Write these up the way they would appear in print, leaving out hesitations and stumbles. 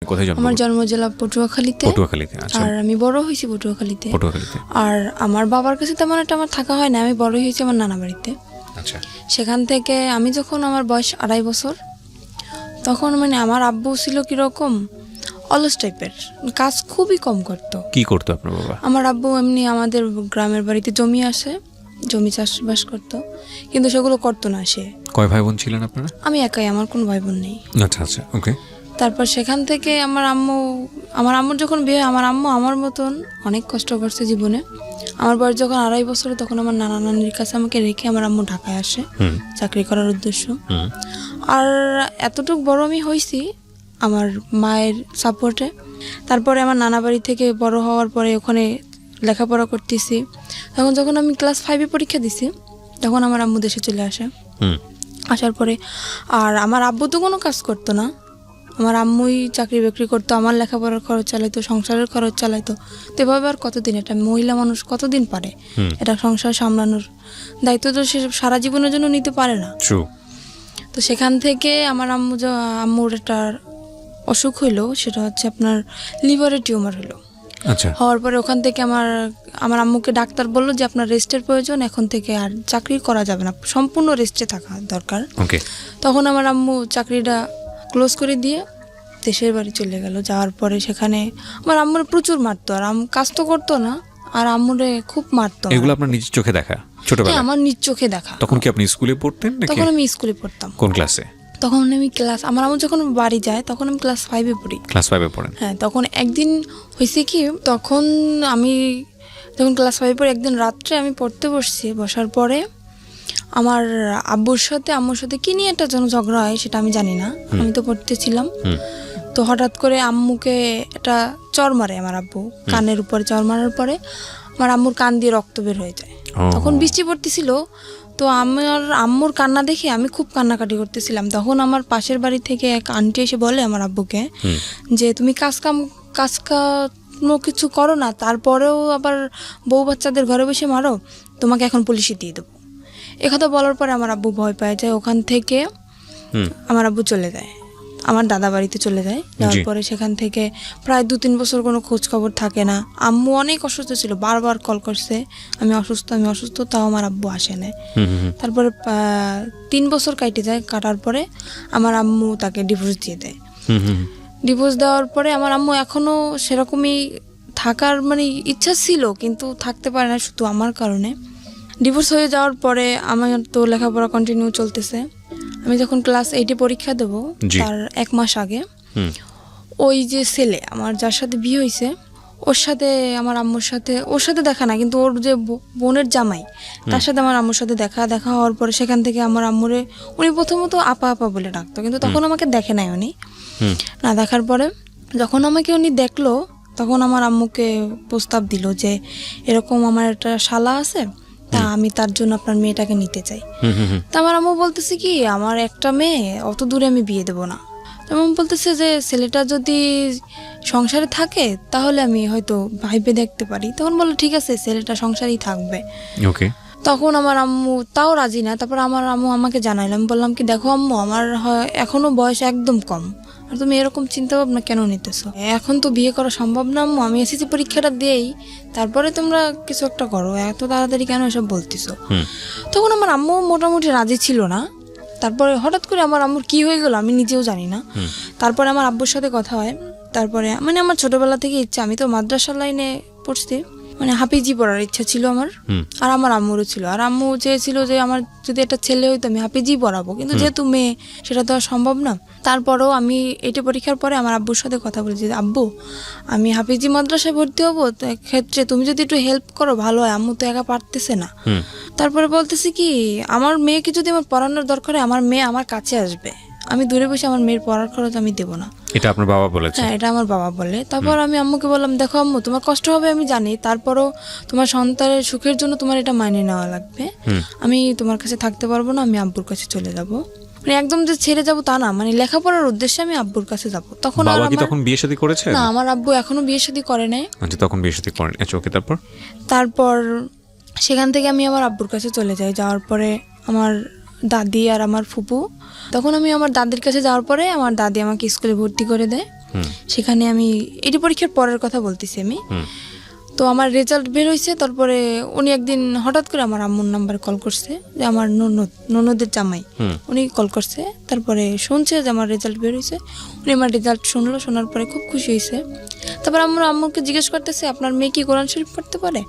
কোথায় জন্ম? আমার জন্ম জেলা পটুয়াখালীতে। আচ্ছা। আর আমি বড় হয়েছি পটুয়াখালীতে। পটুয়াখালীতে। আর আমার বাবার কাছে তেমন একটা আমার থাকা হয় না, আমি বড় হয়েছি আমার নানা বাড়িতে। আচ্ছা। সেখান থেকে আমি যখন আমার বয়স 2.5 বছর, তখন আমার আব্বু ছিল কিরকম অলস টাইপের, কাজ খুবই কম করতো। কি করতো আপনার বাবা? আমার আব্বু এমনি আমাদের গ্রামের বাড়িতে জমি আসে, জমি চাষবাস করতো, কিন্তু সেগুলো করতো না সে। কয় ভাই বোন ছিলেন আপনারা? আমি একাই, আমার কোনো ভাই বোন নেই। আচ্ছা আচ্ছা, ওকে। তারপর সেখান থেকে আমার আম্মুর যখন বিয়ে, আমার আম্মু আমার মতন অনেক কষ্ট করছে জীবনে। আমার বয়স যখন 2.5 বছর, তখন আমার নানা নানির কাছে আমাকে রেখে আমার আম্মু ঢাকায় আসে চাকরি করার উদ্দেশ্য। আর এতটুকু বড় আমি হয়েছি আমার মায়ের সাপোর্টে। তারপরে আমার নানা বাড়ি থেকে বড় হওয়ার পরে ওখানে লেখাপড়া করতেছি। তখন যখন আমি ক্লাস 5-এ পরীক্ষা দিছি, তখন আমার আম্মু দেশে চলে আসে। আসার পরে আর আমার আব্বু তো কোনো কাজ করতো না, আমার আম্মুই চাকরি বাকরি করতো, আমার লেখাপড়ার খরচ চালাইতো, সংসারের খরচ চালাইতো। তো এভাবে আর কতদিন, একটা মহিলা মানুষ কতদিন পারে এটা সংসার সামলানোর দায়িত্ব? তো সে সারা জীবনের জন্য নিতে পারে না। তো সেখান থেকে আমার আম্মুর একটা অসুখ হইলো, সেটা হচ্ছে আপনার লিভারের টিউমার হলো। আচ্ছা। হওয়ার পরে ওখান থেকে আমার আম্মুকে ডাক্তার বললো যে আপনার রেস্টের প্রয়োজন, এখন থেকে আর চাকরি করা যাবে না, সম্পূর্ণ রেস্টে থাকা দরকার। ওকে। তখন আমার আম্মু চাকরিটা ক্লোজ করে দিয়ে দেশের বাড়ি চলে গেল। যাওয়ার পরে সেখানে আমার আম্মুর প্রচুর মারতো, আর কাজ তো করতো না, আর আম্মুরে খুব মারতো। এগুলো আপনার নিজের চোখে দেখা ছোটবেলায়? আমার নিজ চোখে দেখা। তখন কি আপনি স্কুলে পড়তেন নাকি? তখন আমি স্কুলে পড়তাম। কোন ক্লাসে? তখন আমি আমার আম্মু যখন বাড়ি যায় তখন আমি ক্লাস 5-এ পড়ি। ক্লাস 5-এ পড়েন? হ্যাঁ। তখন একদিন হয়েছে কি, তখন আমি যখন ক্লাস 5-এ পড়ি, একদিন রাত্রে আমি পড়তে বসছি। বসার পরে আমার আম্মুর সাথে কি নিয়ে একটা যেন ঝগড়া হয়, সেটা আমি জানি না, আমি তো পড়তেছিলাম। তো হঠাৎ করে আম্মুকে একটা চর মারে আমার আব্বু, কানের উপরে চর মারার পরে আমার আম্মুর কান দিয়ে রক্ত বের হয়ে যায়। তখন বৃষ্টি পড়তেছিল, তো আমার আম্মুর কান্না দেখে আমি খুব কান্নাকাটি করতেছিলাম। তখন আমার পাশের বাড়ি থেকে এক আন্টি এসে বলে আমার আব্বুকে যে তুমি কাজ কোনো কিছু করো না, তারপরেও আবার বউ বাচ্চাদের ঘরে বসে মারো, তোমাকে এখন পুলিশে দিয়ে দেবো। একথা বলার পরে আমার আব্বু ভয় পেয়ে যায়। ওখান থেকে আমার আব্বু চলে যায়, আমার দাদা বাড়িতে চলে যায়। যাওয়ার পরে সেখান থেকে প্রায় 2-3 বছর কোনো খোঁজ খবর থাকে না। আম্মু অনেক অসুস্থ ছিল, বারবার কল করছে আমি অসুস্থ, তাও আমার আব্বু আসে না। তারপরে 3 বছর কাটে যায়। কাটার পরে আমার আম্মু তাকে ডিভোর্স দিয়ে দেয়। ডিভোর্স দেওয়ার পরে আমার আম্মু এখনো সেরকমই থাকার ইচ্ছা ছিল, কিন্তু থাকতে পারে না শুধু আমার কারণে। ডিভোর্স হয়ে যাওয়ার পরে আমার তো লেখাপড়া কন্টিনিউ চলতেছে। আমি যখন ক্লাস 8-এ পরীক্ষা দেব, তার 1 মাস আগে ওই যে ছেলে আমার যার সাথে বিয়ে হয়েছে, ওর সাথে আমার আম্মুর সাথে, ওর সাথে দেখা না, কিন্তু ওর যে বোনের জামাই, তার সাথে আমার আম্মুর সাথে দেখা হওয়ার পরে সেখান থেকে আমার আম্মুরে উনি প্রথমত আপা বলে ডাকতো, কিন্তু তখন আমাকে দেখে নাই উনি। না দেখার পরে যখন আমাকে উনি দেখলো, তখন আমার আম্মুকে প্রস্তাব দিল যে এরকম আমার একটা শালা আছে, তা আমি তার জন্য আপনার মেয়েটাকে নিতে চাই। তা আমার আম্মু বলতেছে কি, আমার একটা মেয়ে, অত দূরে আমি বিয়ে দেবো না। তেমন বলতেছে যে ছেলেটা যদি সংসারে থাকে তাহলে আমি হয়তো ভাইবে দেখতে পারি। তখন বললো ঠিক আছে, ছেলেটা সংসারেই থাকবে। ওকে। তখন আমার আম্মু তাও রাজি না। তারপর আমার আম্মু আমাকে জানাইলো, আমি বললাম কি দেখো আম্মু, আমার এখনো বয়স একদম কম, আর তুমি এরকম চিন্তা ভাবনা কেন নিতেছো? এখন তো বিয়ে করা সম্ভব না আম্মু, আমি এসএসসি পরীক্ষাটা দেই, তারপরে তোমরা কিছু একটা করো, এত তাড়াতাড়ি কেন এসব বলতেছো? তখন আমার আম্মু মোটামুটি রাজি ছিল না। তারপরে হঠাৎ করে আমার আম্মুর কি হয়ে গেল আমি নিজেও জানি না। তারপরে আমার আব্বুর সাথে কথা হয়। তারপরে আমার ছোটবেলা থেকে ইচ্ছা, আমি তো মাদ্রাসা লাইনে পড়ছি, হাফিজি পড়ার ইচ্ছা ছিল আমার, আর আমার আম্মুরও ছিল। আর আম্মু চেয়েছিল যে আমার যদি একটা ছেলে হইতো আমি হাফিজি পড়াবো, কিন্তু যেহেতু মেয়ে সেটা তো আর সম্ভব না। তারপরেও আমি 8-এ পরীক্ষার পরে আমার আব্বুর সাথে কথা বলেছি, আব্বু আমি হাফিজি মাদ্রাসায় ভর্তি হবো, তো ক্ষেত্রে তুমি যদি একটু হেল্প করো ভালো হয়, আম্মু তো একা পারতেছে না। তারপরে বলতেছি কি, আমার মেয়েকে যদি আমার পড়ানোর দরকার হয়, আমার মেয়ে আমার কাছে আসবে, আমি দূরে বসে আমার মেয়ের পড়ার খরচ আমি দেবো না। এটা আপনার বাবা বলেছে? হ্যাঁ, এটা আমার বাবা বলে। তারপর আমি আম্মুকে বললাম, দেখো আম্মু, তোমার কষ্ট হবে আমি জানি, তারপরও তোমার সন্তানের সুখের জন্য তোমার এটা মাইনে নেওয়া লাগবে। আমি তোমার কাছে থাকতে পারবো না, আমি আব্বুর কাছে চলে যাব। একদম যে ছেড়ে যাবো তা না, লেখাপড়ার উদ্দেশ্যে আমি আব্বুর কাছে যাব। তখন বাবা কি তখন বিয়ে শাদী করেছে? না, আমার আব্বু এখনো বিয়ে শাদী করে নাই। আচ্ছা, তখন বিয়ে শাদী করেন। আচ্ছা, ওকে। তারপর সেখান থেকে আমি আমার আব্বুর কাছে চলে যাই। যাওয়ার পরে আমার দাদি আর আমার ফুপু, তখন আমি আমার দাদির কাছে যাওয়ার পরে আমার দাদি আমাকে স্কুলে ভর্তি করে দেয়। সেখানে আমি এটি পরীক্ষার পরের কথা বলতেছি আমি। তো আমার রেজাল্ট বের হয়েছে, তারপরে উনি একদিন হঠাৎ করে আমার আম্মুর নাম্বারে কল করছে, যে আমার ননদের জামাই, উনি কল করছে। তারপরে শুনছে যে আমার রেজাল্ট বের হয়েছে, উনি আমার রেজাল্ট শুনলো, শোনার পরে খুব খুশি হয়েছে। তারপর আম্মুকে জিজ্ঞেস করতেছে, আপনার মেয়ে কি কোরআন শরীফ পড়তে পারে?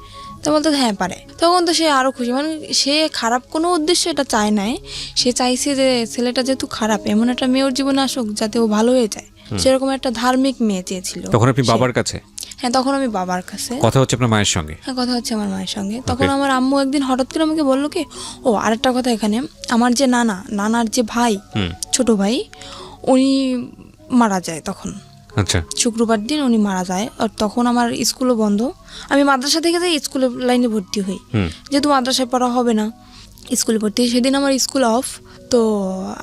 তো বলতে হ্যাঁ পারে। তখন তো সে আরও খুশি, মানে সে খারাপ কোনো উদ্দেশ্য এটা চায় নাই, সে চাইছে যে ছেলেটা যেহেতু খারাপ, এমন একটা মেয়ে ওর জীবনে আসুক যাতে ও ভালো হয়ে যায়, সেরকম একটা ধার্মিক মেয়ে চেয়েছিল। তখন আপনি বাবার কাছে? হ্যাঁ, তখন আমি বাবার কাছে। কথা হচ্ছে আপনার মায়ের সঙ্গে? হ্যাঁ, কথা হচ্ছে আমার মায়ের সঙ্গে। তখন আমার আম্মু একদিন হঠাৎ করে আমাকে বললো কি, ও আরেকটা কথা, এখানে আমার যে নানার যে ভাই, ছোট ভাই, উনি মারা যায় তখন। আচ্ছা। শুক্রবার দিন উনি মারা যায়, আর তখন আমার স্কুলও বন্ধ। আমি মাদ্রাসা থেকে যাই স্কুলের লাইনে ভর্তি হই, যেহেতু মাদ্রাসায় পড়া হবে না, স্কুলে ভর্তি। সেদিন আমার স্কুল অফ। তো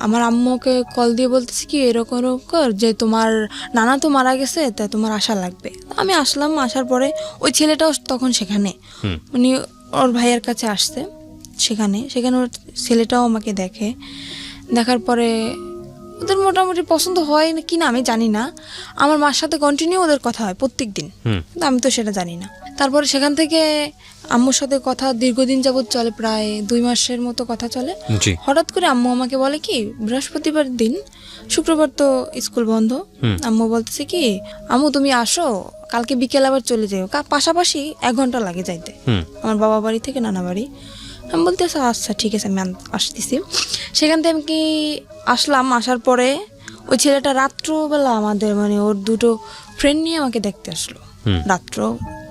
আমার আম্মুকে কল দিয়ে বলতেছি কি, এরকম এরকম যে তোমার নানা তো মারা গেছে, তাই তোমার আসা লাগবে। আমি আসলাম, আসার পরে ওই ছেলেটাও তখন সেখানে, উনি ওর ভাইয়ের কাছে আসছে, সেখানে ওর ছেলেটাও আমাকে দেখার পরে ওদের মোটামুটি পছন্দ হয় না কিনা আমি জানি না। আমার মার সাথে কন্টিনিউ ওদের কথা হয় প্রত্যেক দিন, আমি তো সেটা জানি না। তারপরে সেখান থেকে আম্মুর সাথে কথা দীর্ঘদিন যাবৎ চলে, প্রায় 2 মাসের মতো কথা চলে। হঠাৎ করে আম্মু আমাকে বলে কি, বৃহস্পতিবার দিন, শুক্রবার তো স্কুল বন্ধ, আম্মু বলতেছে কি, আম্মু তুমি আসো, কালকে বিকেল আবার চলে যাও, পাশাপাশি 1 ঘন্টা লাগে যাইতে আমার বাবা বাড়ি থেকে নানা বাড়ি। আমি বলতেছি আচ্ছা ঠিক আছে, আমি আসতেছি। সেখান থেকে আমি কি আসলাম, আসার পরে ওই ছেলেটা রাত্রবেলা আমাদের মানে ওর 2টো ফ্রেন্ড নিয়ে আমাকে দেখতে আসলো, রাত্র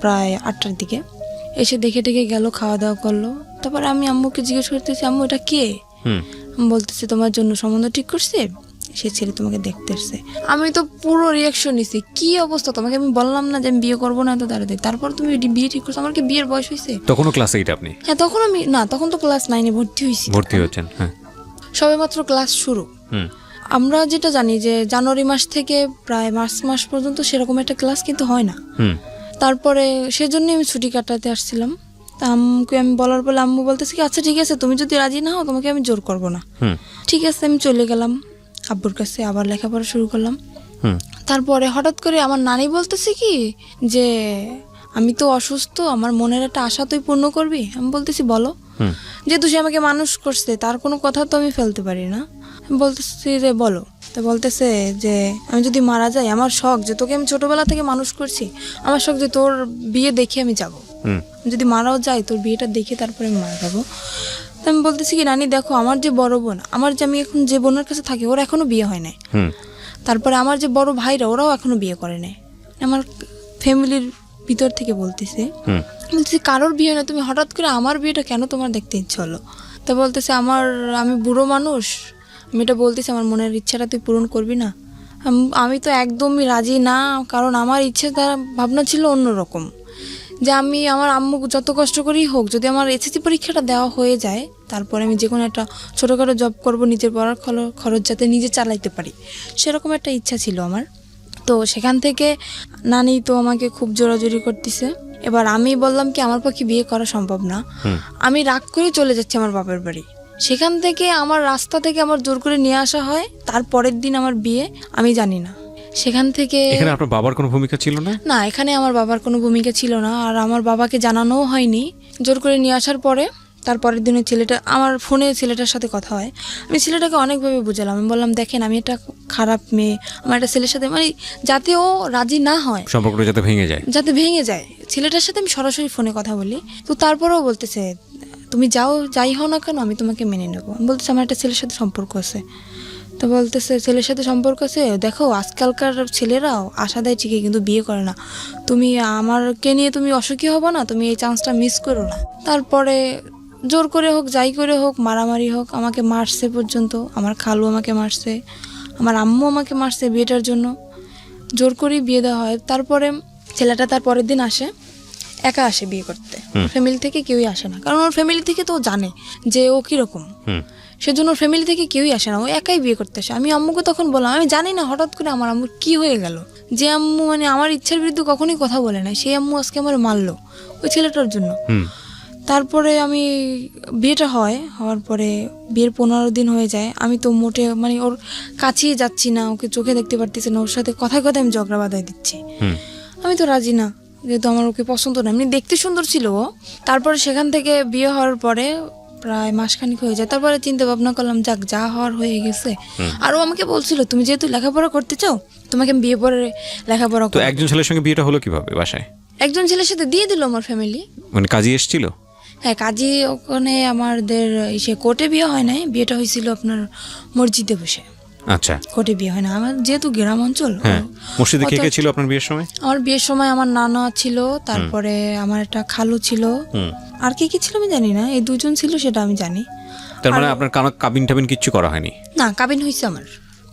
প্রায় 8টার দিকে এসে দেখে গেল, খাওয়া দাওয়া করলো। তারপরে আমি আম্মুকে জিজ্ঞেস করতেছি, আম্মু এটা কে? আমি বলতেছি তোমার জন্য সম্বন্ধ ঠিক করছে, সে ছেলে তোমাকে দেখতে আসছে। আমি তো পুরো রিয়াকশন নিছি, কি অবস্থা, তোমাকে আমি বললাম না যে আমি বিয়ে করবো না, তো তাড়াতাড়ি, তারপর তুমি বিয়ে ঠিক করছো। আমার কি বিয়ের বয়স হয়েছে? তখনও ক্লাস 8 আপনি? হ্যাঁ, তখন আমি না, তখন তো ক্লাস 9-এ ভর্তি হয়েছেন। হ্যাঁ, সবেমাত্র ক্লাস শুরু। আমরা যেটা জানি যে জানুয়ারি মাস থেকে প্রায় মার্চ মাস পর্যন্ত সেরকম একটা ক্লাস কিন্তু হয় না। তারপরে সেজন্য আমি ছুটি কাটাতে আসছিলাম। তা আম্মুকে আমি বলার পরে আম্মু বলতেছে কি, আচ্ছা ঠিক আছে, তুমি যদি রাজি না হও তোমাকে আমি জোর করবো না। ঠিক আছে, আমি চলে গেলাম আব্বুর কাছে, আবার লেখাপড়া শুরু করলাম। তারপরে হঠাৎ করে আমার নানি বলতেছে কি যে, আমি তো অসুস্থ, আমার মনের একটা আশা তুই পূর্ণ করবি। আমি বলতেছি বলো। যেহেতু সে আমাকে মানুষ করছে, তার কোনো কথা তো আমি ফেলতে পারি না। আমি বলতেছি যে বলো। তো বলতেছে যে আমি যদি মারা যাই, আমার শখ যে তোকে আমি ছোটবেলা থেকে মানুষ করছি, আমার শখ যে তোর বিয়ে দেখে আমি যাব, যদি মারাও যাই তোর বিয়েটা দেখে তারপরে আমি মারা যাবো। তো আমি বলতেছি কি, নানি দেখো, আমার যে বড় বোন, আমার যে আমি এখন যে বোনের কাছে থাকি, ওরা এখনো বিয়ে হয় নাই। তারপরে আমার যে বড় ভাইরা, ওরাও এখনো বিয়ে করে নাই। আমার ফ্যামিলির ভিতর থেকে বলতেছি কারোর বিয়ে না, তুমি হঠাৎ করে আমার বিয়েটা কেন তোমার দেখতে ইচ্ছে হলো? তো বলতেছে আমি বুড়ো মানুষ, আমি এটা বলতেছি আমার মনের ইচ্ছাটা তুই পূরণ করবি না। আমি তো একদমই রাজি না, কারণ আমার ইচ্ছে তার ভাবনা ছিল অন্যরকম, যে আমি আমার আম্মু যত কষ্ট করেই হোক, যদি আমার এসএসসি পরীক্ষাটা দেওয়া হয়ে যায়, তারপরে আমি যে কোনো একটা ছোটোখাটো জব করব, নিজের পড়ার খরচ যাতে নিজে চালাইতে পারি, সেরকম একটা ইচ্ছা ছিল আমার। তো সেখান থেকে নানি তো আমাকে খুব জোরাজোরি করতেছে। এবার আমি বললাম কি, আমার পক্ষে বিয়ে করা সম্ভব না। আমি রাগ করে চলে যাচ্ছি আমার বাপের বাড়ি। সেখান থেকে আমার রাস্তা থেকে আমার জোর করে নিয়ে আসা হয়, তারপরের দিন আমার বিয়ে। আমি জানি না সেখান থেকে। এখানে আপনার বাবার কোনো ভূমিকা ছিল না? না, এখানে আমার বাবার কোনো ভূমিকা ছিল না, আর আমার বাবাকে জানানোও হয়নি। জোর করে নিয়ে আসার পরে তারপরের দিনে আমার ফোনে ছেলেটার সাথে কথা হয়। আমি ছেলেটাকে অনেকভাবে বুঝালাম, আমি বললাম দেখেন, আমি একটা খারাপ মেয়ে, আমার একটা ছেলের সাথে মানে যাতে ও রাজি না হয়, সম্পর্কটা যাতে ভেঙে যায়, ছেলেটার সাথে আমি সরাসরি ফোনে কথা বলি। তো তারপরেও বলতেছে তুমি যাই হও না কেন, আমি তোমাকে মেনে নেবো। বলতেছে আমার একটা ছেলের সাথে সম্পর্ক আছে। তো বলতেছে ছেলের সাথে সম্পর্ক আছে, দেখো আজকালকার ছেলেরাও আশা দেয় ঠিকই, কিন্তু বিয়ে করে না। তুমি আমারকে নিয়ে তুমি অসুখী হবো না, তুমি এই চান্সটা মিস করো না। তারপরে জোর করে হোক, যাই করে হোক, মারামারি হোক, আমাকে মারছে পর্যন্ত। আমার খালু আমাকে মারছে, আমার আম্মু আমাকে মারছে বিয়েটার জন্য। জোর করেই বিয়ে দেওয়া হয়। তারপরে ছেলেটা তার পরের দিন আসে, একা আসে বিয়ে করতে, ফ্যামিলি থেকে কেউই আসে না, কারণ ওর ফ্যামিলি থেকে তো জানে যে ও কীরকম, সেজন্য ওর ফ্যামিলি থেকে কেউই আসে না, ও একাই বিয়ে করতে আসে। আমি আম্মুকে তখন বললাম, আমি জানি না হঠাৎ করে আমার আম্মুর কী হয়ে গেল, যে আম্মু মানে আমার ইচ্ছার বিরুদ্ধে কখনোই কথা বলে না, সেই আম্মু আজকে আমার মারলো ওই ছেলেটার জন্য। তারপরে আমি বিয়েটা হওয়ার পরে বিয়ের 15 দিন হয়ে যায়, আমি তো মোটে মানে ওর কাছেই যাচ্ছি না, ওকে চোখে দেখতে পারতেছি না, ওর সাথে কথায় কথায় আমি ঝগড়া বাঁধাই দিচ্ছি। আমি তো রাজি না, যেহেতু আমার ওকে পছন্দ না, এমনি দেখতে সুন্দর ছিল ও। তারপরে সেখান থেকে বিয়ে হওয়ার পরে প্রায় মাসখানিক হয়ে যায়, তারপরে চিন্তা ভাবনা করলাম যাক যা হওয়ার হয়ে গেছে। আর ও আমাকে বলছিল তুমি যেহেতু লেখাপড়া করতে চাও তোমাকে আমি বিয়ে পরে লেখাপড়া তো করব। একজন ছেলের সঙ্গে বিয়েটা হলো কিভাবে বাসায়? একজন ছেলের সাথে দিয়ে দিল আমার ফ্যামিলি। মানে কাজী এসেছিল? হ্যাঁ, কাজী ওখানে আমাদের সে কোর্টে বিয়ে হয় নাই, বিয়েটা হয়েছিল আপনার মসজিদে বসে। আচ্ছা, কোর্টে বিয়ে হয় না, আমার যেহেতু গ্রাম অঞ্চল। হ্যাঁ। মসজিদে কে অত- কে ছিল আপনার বিয়ের সময়? আমার বিয়ের সময় আমার নানা ছিল, তারপরে আমার একটা খালু ছিল, আর কি কি ছিল আমি জানি না, এই দুজন ছিল সেটা আমি জানি। তার মানে আপনার কাবিন টাবিন কিচ্ছু করা হয়নি? না, কাবিন হয়েছে আমার।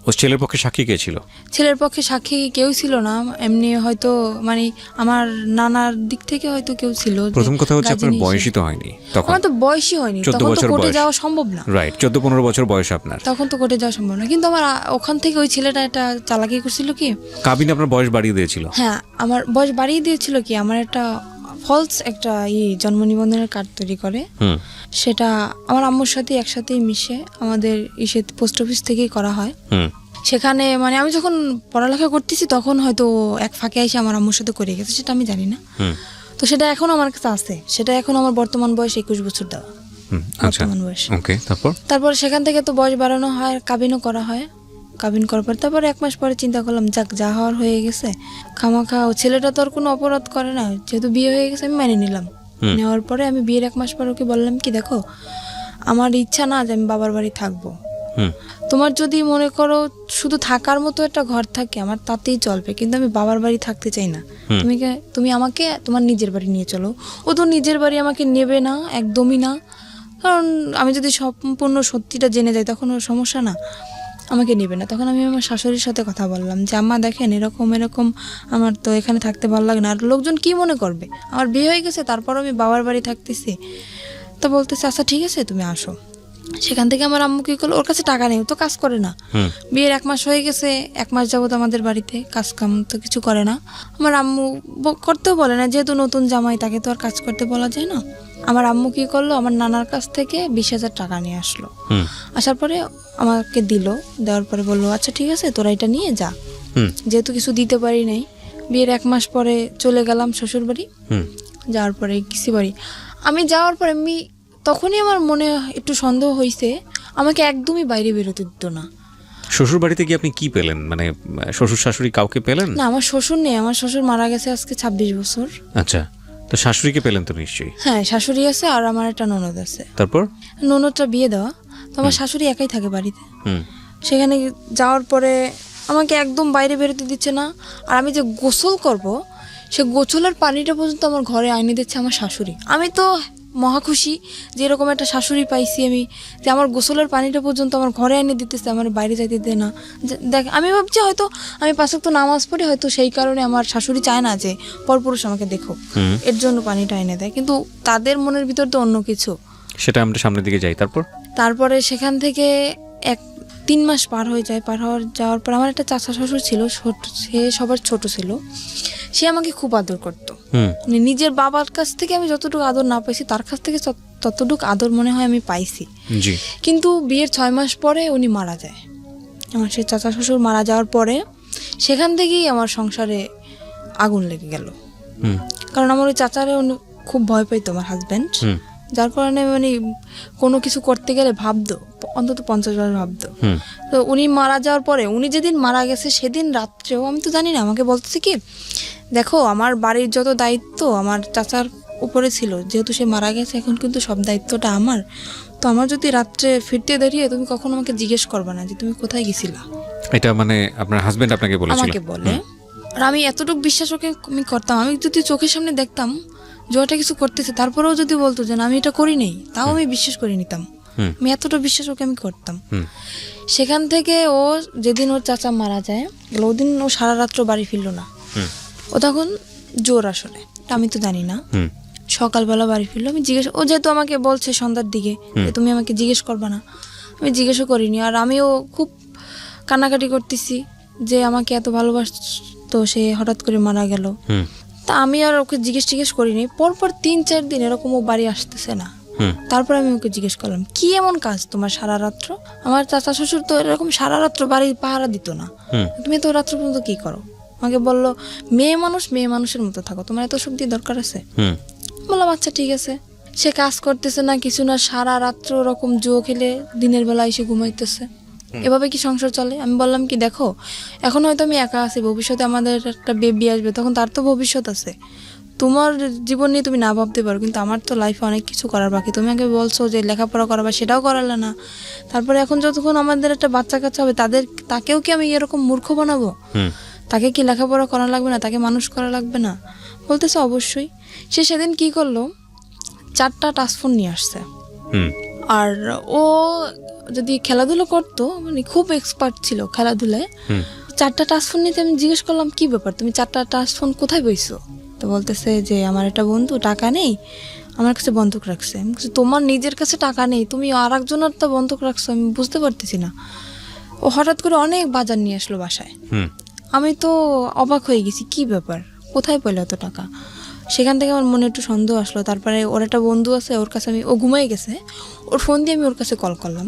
ও ছেলের পক্ষে সাক্ষী কে ছিল? ছেলের পক্ষে সাক্ষী কেউ ছিল না, এমনি হয়তো মানে আমার নানার দিক থেকে হয়তো কেউ ছিল। যে প্রথম কথা হচ্ছে আপনার গাজিনী হিসেবে। বয়সই তো হয়নি তখন। আমার তো বয়সই হয়নি, 14 তখন তো বছর কোর্টে বয়স। যাওয়া সম্ভব না। রাইট, 14-15 বছর বয়স আপনার। তখন তো কোর্টে যাওয়া সম্ভব না, কিন্তু আমার ওখান থেকে ওই ছেলেটা একটা চালাকি করছিল কি। কাবিন আপনার বয়স বাড়িয়ে দিয়েছিল? হ্যাঁ, আমার বয়স বাড়িয়ে দিয়েছিল কি, আমার একটা ফলস একটা জন্ম নিবন্ধনের কার্ড তৈরি করে, সেটা আমার আম্মুর সাথে একসাথেই মিশে আমাদের পোস্ট অফিস থেকেই করা হয়। সেখানে মানে আমি যখন পড়ালেখা করতেছি তখন হয়তো এক ফাঁকে এসে আমার আম্মুর সাথে করে গেছে, সেটা আমি জানি না। তো সেটা এখন আমার কাছে আছে, সেটা এখন আমার বর্তমান বয়স 21 বছর দেওয়া। আচ্ছা, বর্তমান বয়স। ওকে। তারপর সেখান থেকে তো বয়স বাড়ানো হয়, কাবিনও করা হয়। কাবিন করার পর তারপর 1 মাস পরে চিন্তা করলাম যাক যা হওয়ার হয়ে গেছে, খামাখা ও ছেলেটা তো আর কোনো অপরাধ করে না, যেহেতু বিয়ে হয়ে গেছে আমি মেনে নিলাম। নেওয়ার পরে আমি বিয়ের 1 মাস পর ওকে বললাম কি দেখো আমার ইচ্ছা না যে আমি বাবার বাড়ি থাকবো, তোমার যদি মনে করো শুধু থাকার মতো একটা ঘর থাকে আমার তাতেই চলবে, কিন্তু আমি বাবার বাড়ি থাকতে চাই না। তুমি আমাকে তোমার নিজের বাড়ি নিয়ে চলো। ও তো নিজের বাড়ি আমাকে নেবে না, একদমই না, কারণ আমি যদি সম্পূর্ণ সত্যিটা জেনে যাই তখন ওর সমস্যা না, আমাকে নেবে না। তখন আমি আমার শাশুড়ির সাথে কথা বললাম যে আম্মা দেখেন এরকম এরকম আমার তো এখানে থাকতে ভালো লাগে না, আর লোকজন কি মনে করবে, আমার বিয়ে হয়ে গেছে তারপর আমি বাবার বাড়ি থাকতেছি। তো বলতেছে আচ্ছা ঠিক আছে তুমি আসো। সেখান থেকে আমার আম্মু কি করলো, ওর কাছে টাকা নেই, ও তো কাজ করে না, বিয়ের 1 মাস হয়ে গেছে, 1 মাস যাবত আমাদের বাড়িতে কাজ কাম তো কিছু করে না। আমার আম্মু করতেও বলে না, যেহেতু নতুন জামাই তাকে তো আর কাজ করতে বলা যায় না। আমার আম্মু কি করলো, আমার নানার কাছ থেকে 20,000 টাকা নিয়ে আসলো। আসার পরে আমাকে দিল, দেওয়ার পরে বললো আচ্ছা ঠিক আছে তোরা এটা নিয়ে যা। যেহেতু কিছু দিতে পারি নাই, বিয়ের 1 মাস পরে চলে গেলাম শ্বশুর বাড়ি। যাওয়ার পরে কিসি বাড়ি আমি যাওয়ার পরে তখনই আমার মনে একটু সন্দেহ হয়েছে, আমাকে একদমই বাইরে বেরোতে দিত না। শ্বশুর বাড়িতে গিয়ে আপনি কি পেলেন, মানে শ্বশুর শাশুড়ি কাউকে পেলেন? না, আমার শ্বশুর নেই, আমার শ্বশুর মারা গেছে আজকে 26 বছর। আচ্ছা, তো শাশুড়িকে পেলেন তো নিশ্চয়ই? হ্যাঁ, শাশুড়ি আছে আর আমার একটা ননদ আছে। তারপর ননদটা বিয়ে দেওয়া, তো আমার শাশুড়ি একাই থাকে বাড়িতে। সেখানে যাওয়ার পরে আমাকে একদম বাইরে বেরোতে দিচ্ছে না, আর আমি যে গোসল করব সে গোসলের পানিটা পর্যন্ত আমার ঘরে আইনে দিচ্ছে আমার শাশুড়ি। আমি তো মহা খুশি যে এরকম একটা শাশুড়ি পাইছি আমি, যে আমার গোসলের পানিটা পর্যন্ত আমার ঘরে এনে দিতেছে, আমার বাইরে যাইতে দেয় না। দেখ আমি ভাবছি হয়তো আমি 5 ওয়াক্ত নামাজ পড়ি, হয়তো সেই কারণে আমার শাশুড়ি চায় না যে পরপুরুষ আমাকে দেখো, এর জন্য পানিটা এনে দেয়, কিন্তু তাদের মনের ভিতর তো অন্য কিছু। সেটা আমরা সামনের দিকে যাই। তারপরে সেখান থেকে 3 মাস পার হয়ে যায়, যাওয়ার পর আমার একটা চাচা শ্বশুর ছিল, সে সবার ছোট ছিল, সে আমাকে খুব আদর করতো। মানে নিজের বাবার কাছ থেকে আমি যতটুকু আদর না পাইছি তার কাছ থেকে ততটুকু আদর মনে হয় আমি পাইছি। কিন্তু বিয়ের 6 মাস পরে উনি মারা যায়। আমার সেই চাচা শ্বশুর মারা যাওয়ার পরে সেখান থেকেই আমার সংসারে আগুন লেগে গেল, কারণ আমার ওই চাচারে উনি খুব ভয় পাইতো আমার হাজব্যান্ড, যার কারণে মানে কোনো কিছু করতে গেলে ভাবতো, অন্তত 50 বার ভাবতো। তো উনি মারা যাওয়ার পরে, উনি যেদিন মারা গেছে সেদিন রাত্রেও আমি তো জানি না, আমাকে বলতেছে কি দেখো আমার বাড়ির যত দায়িত্ব আমার চাচার উপরে ছিল, যেহেতু সে মারা গেছে এখন কিন্তু সব দায়িত্বটা আমার, তো আমার যদি রাত্রে ফিরতে দাঁড়িয়ে তুমি কখনো আমাকে জিজ্ঞেস করবে না যে তুমি কোথায় গেছিলা। এটা মানে আপনার হাজবেন্ড আপনাকে বলেছিল? আমাকে বলে, আর আমি এতটুকু বিশ্বাস ওকে আমি করতাম, আমি যদি চোখের সামনে দেখতাম যে ওটা কিছু করতেছে, তারপরেও যদি বলতো যে আমি এটা করি নাই, তাও আমি বিশ্বাস করে নিতাম। আমি এতটা বিশ্বাস ওকে আমি করতাম। সেখান থেকে ও যেদিন ওর চাচা মারা যায় ওদিন ও সারা রাত্র বাড়ি ফিরলো না। ও তখন জোর আসলে আমি তো জানি না, সকালবেলা বাড়ি ফিরলো। আমি ও যেহেতু আমাকে বলছে সন্ধ্যার দিকে যে তুমি আমাকে জিজ্ঞেস করবা না, আমি জিজ্ঞেসও করিনি। আর আমিও খুব কান্নাকাটি করতেছি যে আমাকে এত ভালোবাসতো, সে হঠাৎ করে মারা গেল। তা আমি আর ওকে জিজ্ঞেস করিনি। পরপর 3-4 দিন এরকম ও বাড়ি আসতেছে না। হুম তারপরে আমি ওকে জিজ্ঞেস করলাম, কি এমন কাজ তোমার সারা রাত্র? আমার চাচা শ্বশুর তো এরকম সারা রাত্র বাড়ি পাহারা দিত না, হুম তুমি তো রাত্র পর্যন্ত কি করো? আমাকে বললো, মেয়ে মানুষের মতো থাকো, তোমার এত সব দিয়ে দরকার আছে? হুম বললাম আচ্ছা ঠিক আছে। সে কাজ করতেছে না কিছু না, সারা রাত্র ওরকম জুয়ো খেলে দিনের বেলা এসে ঘুমাইতেছে। এভাবে কি সংসার চলে? আমি বললাম কি, দেখো এখন হয়তো আমি একা আছি, ভবিষ্যতে আমাদের একটা বেবি আসবে, তখন তার তো ভবিষ্যৎ আছে। তোমার জীবন নিয়ে তুমি না ভাবতে পারো, কিন্তু আমার তো লাইফে অনেক কিছু করার বাকি। তুমি আগে বলছো যে লেখাপড়া করাবা, সেটাও করালে না। তারপরে এখন যতক্ষণ আমাদের একটা বাচ্চা কাচ্চা হবে, তাকেও কি আমি এরকম মূর্খ বানাবো? হুম তাকে কি লেখাপড়া করা লাগবে না? তাকে মানুষ করা লাগবে না? বলতেছে অবশ্যই। সে সেদিন কি করলো, 4টা টাচফোন নিয়ে আসছে। হুম আর ও যদি খেলাধুলো করতো, মানে খুব এক্সপার্ট ছিল খেলাধুলায়, হুম 4টা টাচফোন নিতে আমি জিজ্ঞেস করলাম, কি ব্যাপার, তুমি 4টা টাচফোন কোথায় বইছো? তো বলতেছে যে আমার একটা বন্ধু টাকা নেই, আমার কাছে বন্ধক রাখছে। আমি বলছি, তোমার নিজের কাছে টাকা নেই, তুমি আর একজনের তো বন্ধক রাখছো, আমি বুঝতে পারতেছি না। ও হঠাৎ করে অনেক বাজার নিয়ে আসলো বাসায়। হুম আমি তো অবাক হয়ে গেছি, কি ব্যাপার, কোথায় পেলো এত টাকা? সেখান থেকে আমার মনে একটু সন্দেহ আসলো। তারপরে ওর একটা বন্ধু আছে, ওর কাছে ও ঘুমাই গেছে, ওর ফোন দিয়ে আমি ওর কাছে কল করলাম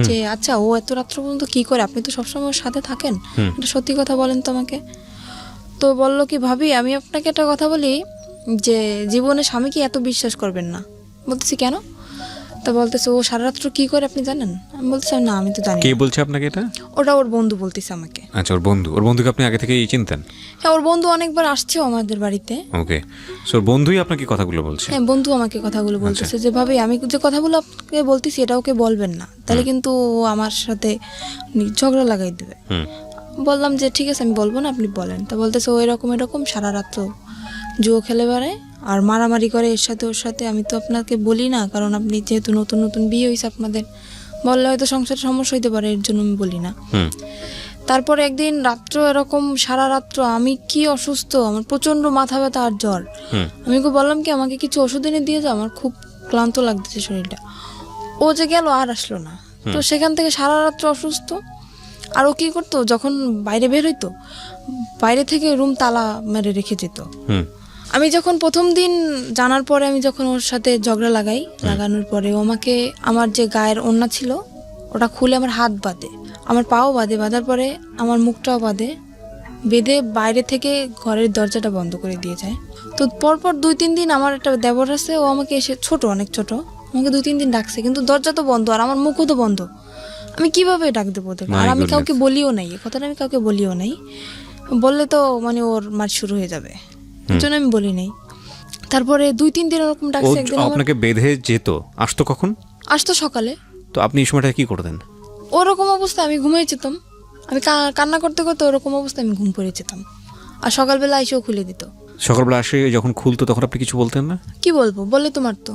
যে আচ্ছা ও এত রাত্র পর্যন্ত কি করে, আপনি তো সবসময় ওর সাথে থাকেন, এটা সত্যি কথা বলেন তো আমাকে। তো বললো কি, ভাবি আমি আপনাকে একটা কথা বলি, যে জীবনে স্বামীকে এত বিশ্বাস করবেন না। বলতেছি কেন? তা বলতেছে, ও সারা রাত্র কি করে আপনি জানেন? আমি বলতেছি না, আমি তো জানি কে না। বলছে আপনাকে এটা? ওটা ওর বন্ধু বলতেছে আমাকে। আচ্ছা, ওর বন্ধুকে আপনি আগে থেকেই চিনতেন? হ্যাঁ, ওর বন্ধু অনেকবার আসছেও আমাদের বাড়িতে। ওকে, সো ওর বন্ধুই আপনাকে কথাগুলো বলছে? হ্যাঁ, বন্ধু আমাকে কথাগুলো বলতেছে যে ভাবি আমি যে কথাগুলো আপনাকে বলতেছি এটা ওকে বলবেন না, তাহলে কিন্তু ও আমার সাথে ঝগড়া লাগাই দেবে। হুম বললাম যে ঠিক আছে আমি বলবো না, আপনি বলেন। তা বলতেছে ও এরকম সারা রাত্র জুয়ো খেলে বেড়ায় আর মারামারি করে এর সাথে ওর সাথে। আমি তো আপনাকে বলি না, কারণ আপনি যেহেতু নতুন নতুন বিয়ে হয়েছে আপনাদের, বললে হয়তো সংসারে সমস্যা হইতে পারে, এর জন্য আমি বলি না। হুম তারপরে একদিন রাত্র এরকম সারা রাত্র আমি কি অসুস্থ, আমার প্রচন্ড মাথা ব্যথা আর জ্বর। হুম আমি ওকে বললাম কি আমাকে কিছু ওষুধ এনে দিয়ে যাও, আমার খুব ক্লান্ত লাগতেছে শরীরটা। ও যে গেল আর আসলো না। তো সেখান থেকে সারা রাত্র অসুস্থ। আর ও কি করতো, যখন বাইরে বের হইতো, বাইরে থেকে রুম তালা মেরে রেখে যেত। হুম আমি যখন প্রথম দিন জানার পরে আমি যখন ওর সাথে ঝগড়া লাগানোর পরে ও আমাকে আমার যে গায়ের ওড়না ছিল ওটা খুলে আমার হাত বাঁধে, আমার পাও বাঁধে, বাঁধার পরে আমার মুখটাও বাঁধে, বেঁধে বাইরে থেকে ঘরের দরজাটা বন্ধ করে দিয়ে যায়। তো পরপর 2-3 দিন আমার একটা দেবর আছে, ও আমাকে এসে অনেক ছোট, আমাকে 2-3 দিন ডাকছে, কিন্তু দরজা তো বন্ধ আর আমার মুখও তো বন্ধ। আমি কিভাবে ডাক দেবো ওদেরকে? আর আমি কাউকে বলিও নাই, এ কথাটা আমি কাউকে বলিও নাই, বললে তো মানে ওর মার শুরু হয়ে যাবে, এর জন্য আমি বলি নাই। তারপরে 2-3 দিন ওরকম ডাকছে। একদিন আপনাকে বেঁধে যেত, আসতো কখন? আসতো সকালে। তো আপনি এই সময়টা কি করতেন? ওরকম অবস্থা আমি ঘুমিয়ে যেতাম, আমি কান্না করতে করতে ওরকম অবস্থা আমি ঘুম পড়ে যেতাম। আর সকালবেলা এসেও খুলে দিত। সকালবেলা আসে যখন খুলতো তখন আপনি কিছু বলতেন না? কি বলবো, বললে তো মারতো,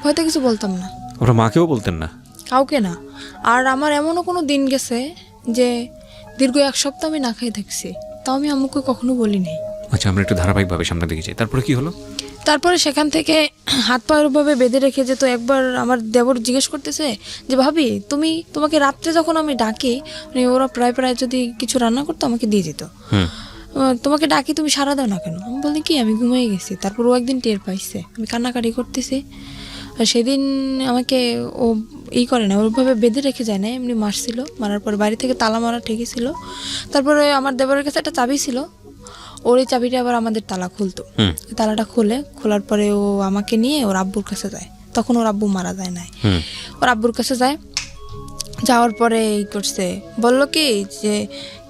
হয়তো কিছু বলতাম না। আপনার মাকেও বলতেন না? কাউকে না। আর আমার এমনও কোনো দিন গেছে যে দীর্ঘ 1 সপ্তাহ আমি না খেয়ে থাকছি, তাও আমি আম্মুকে কখনো বলি নাই। আচ্ছা, আমরা একটু ধারাবাহিকভাবে সামনে দিকে যাই। তারপরে কি হলো? তারপরে সেখান থেকে হাত পা ওভাবে বেঁধে রেখে যেত। একবার আমার দেবর জিজ্ঞেস করতেছে যে ভাবি তোমাকে রাত্রে যখন আমি ডাকি, মানে ওরা প্রায় যদি কিছু রান্না করতো আমাকে দিয়ে যেত, তোমাকে ডাকি তুমি সারা দাও না কেন? আমি বলি কি আমি ঘুমিয়ে গেছি। তারপর ও একদিন টের পাইছে আমি কান্নাকাটি করতেছি, আর সেদিন আমাকে ও করে না, ওইভাবে বেঁধে রেখে যায় না, এমনি মারছিল। মারার পর বাড়ি থেকে তালা মারা ঠিকই ছিল। তারপরে আমার দেবরের কাছে একটা চাবি ছিল, ওর এই চাবিটা আবার আমাদের তালা খুলতো। তালাটা খোলার পরে ও আমাকে নিয়ে ওর আব্বুর কাছে যায়। তখন ওর আব্বু মারা যায় নাই, ওর আব্বুর কাছে যায়। যাওয়ার পরে এই করছে, বললো কি যে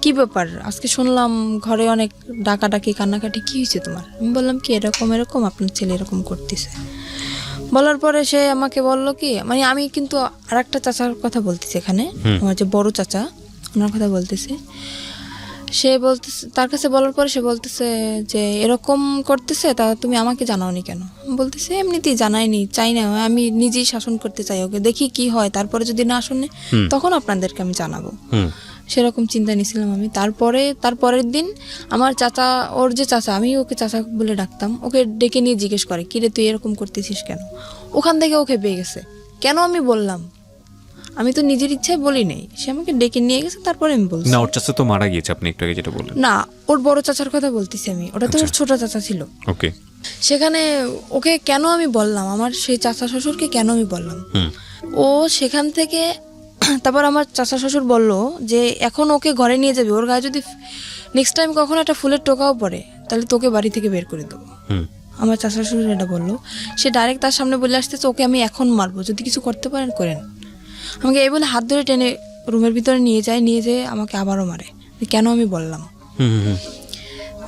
কি ব্যাপার, আজকে শুনলাম ঘরে অনেক ডাকাডাকি কান্নাকাটি, কি হয়েছে তোমার? আমি বললাম কি এরকম আপনার ছেলে এরকম করতেছে। বলার পরে সে আমাকে বললো কি, মানে আমি কিন্তু আর একটা চাচার কথা বলতেছি এখানে, আমার যে বড় চাচা ওনার কথা বলতেছি। সে বলতেছে, তার কাছে বলার পরে সে বলতেছে যে এরকম করতেছে, তা তুমি আমাকে জানাওনি কেন? বলতেছে এমনিতেই জানাইনি, চাই না, আমি নিজেই শাসন করতে চাই ওকে, দেখি কি হয়, তারপরে যদি না শুনে তখন আপনাদেরকে আমি জানাবো। সেরকম চিন্তা নিয়েছিলাম আমি। তারপরের দিন আমার চাচা, ওর যে চাচা, আমি ওকে চাচা বলে ডাকতাম, ওকে ডেকে নিয়ে জিজ্ঞেস করে কি রে তুই এরকম করতেছিস কেন? ওখান থেকে ওকে পেয়ে গেছে। কেন আমি বললাম, আমি তো নিজের ইচ্ছায় বলি নাই, সে আমাকে ডেকে নিয়ে গেছে, তারপরে আমি বলছি। না, ওর চাচা তো মারা গিয়েছে, আপনি একটু আগে যেটা বললেন। না, ওর বড় চাচার কথা বলতেছি আমি, ওটা তো ওর ছোট চাচা ছিল। ওকে। সেখানে ওকে কেন আমি বললাম, আমার সেই চাচা শ্বশুরকে কেন আমি বললাম, ও সেখান থেকে তারপর আমার চাচা শ্বশুর বলল যে এখন ওকে ঘরে নিয়ে যাবে, ওর গায়ে যদি নেক্সট টাইম কখনো একটা ফুলের টোকাও পড়ে তাহলে তোকে বাড়ি থেকে বের করে দেবো। আমার চাচা শ্বশুর এটা বললো। সে ডাইরেক্ট তার সামনে বলে আসতেছে ওকে আমি এখন মারবো, যদি কিছু করতে পারেন করেন। আমাকে এই বলে হাত ধরে টেনে রুমের ভিতরে নিয়ে যেয়ে আমাকে আবারও মারে। কেন আমি বললাম।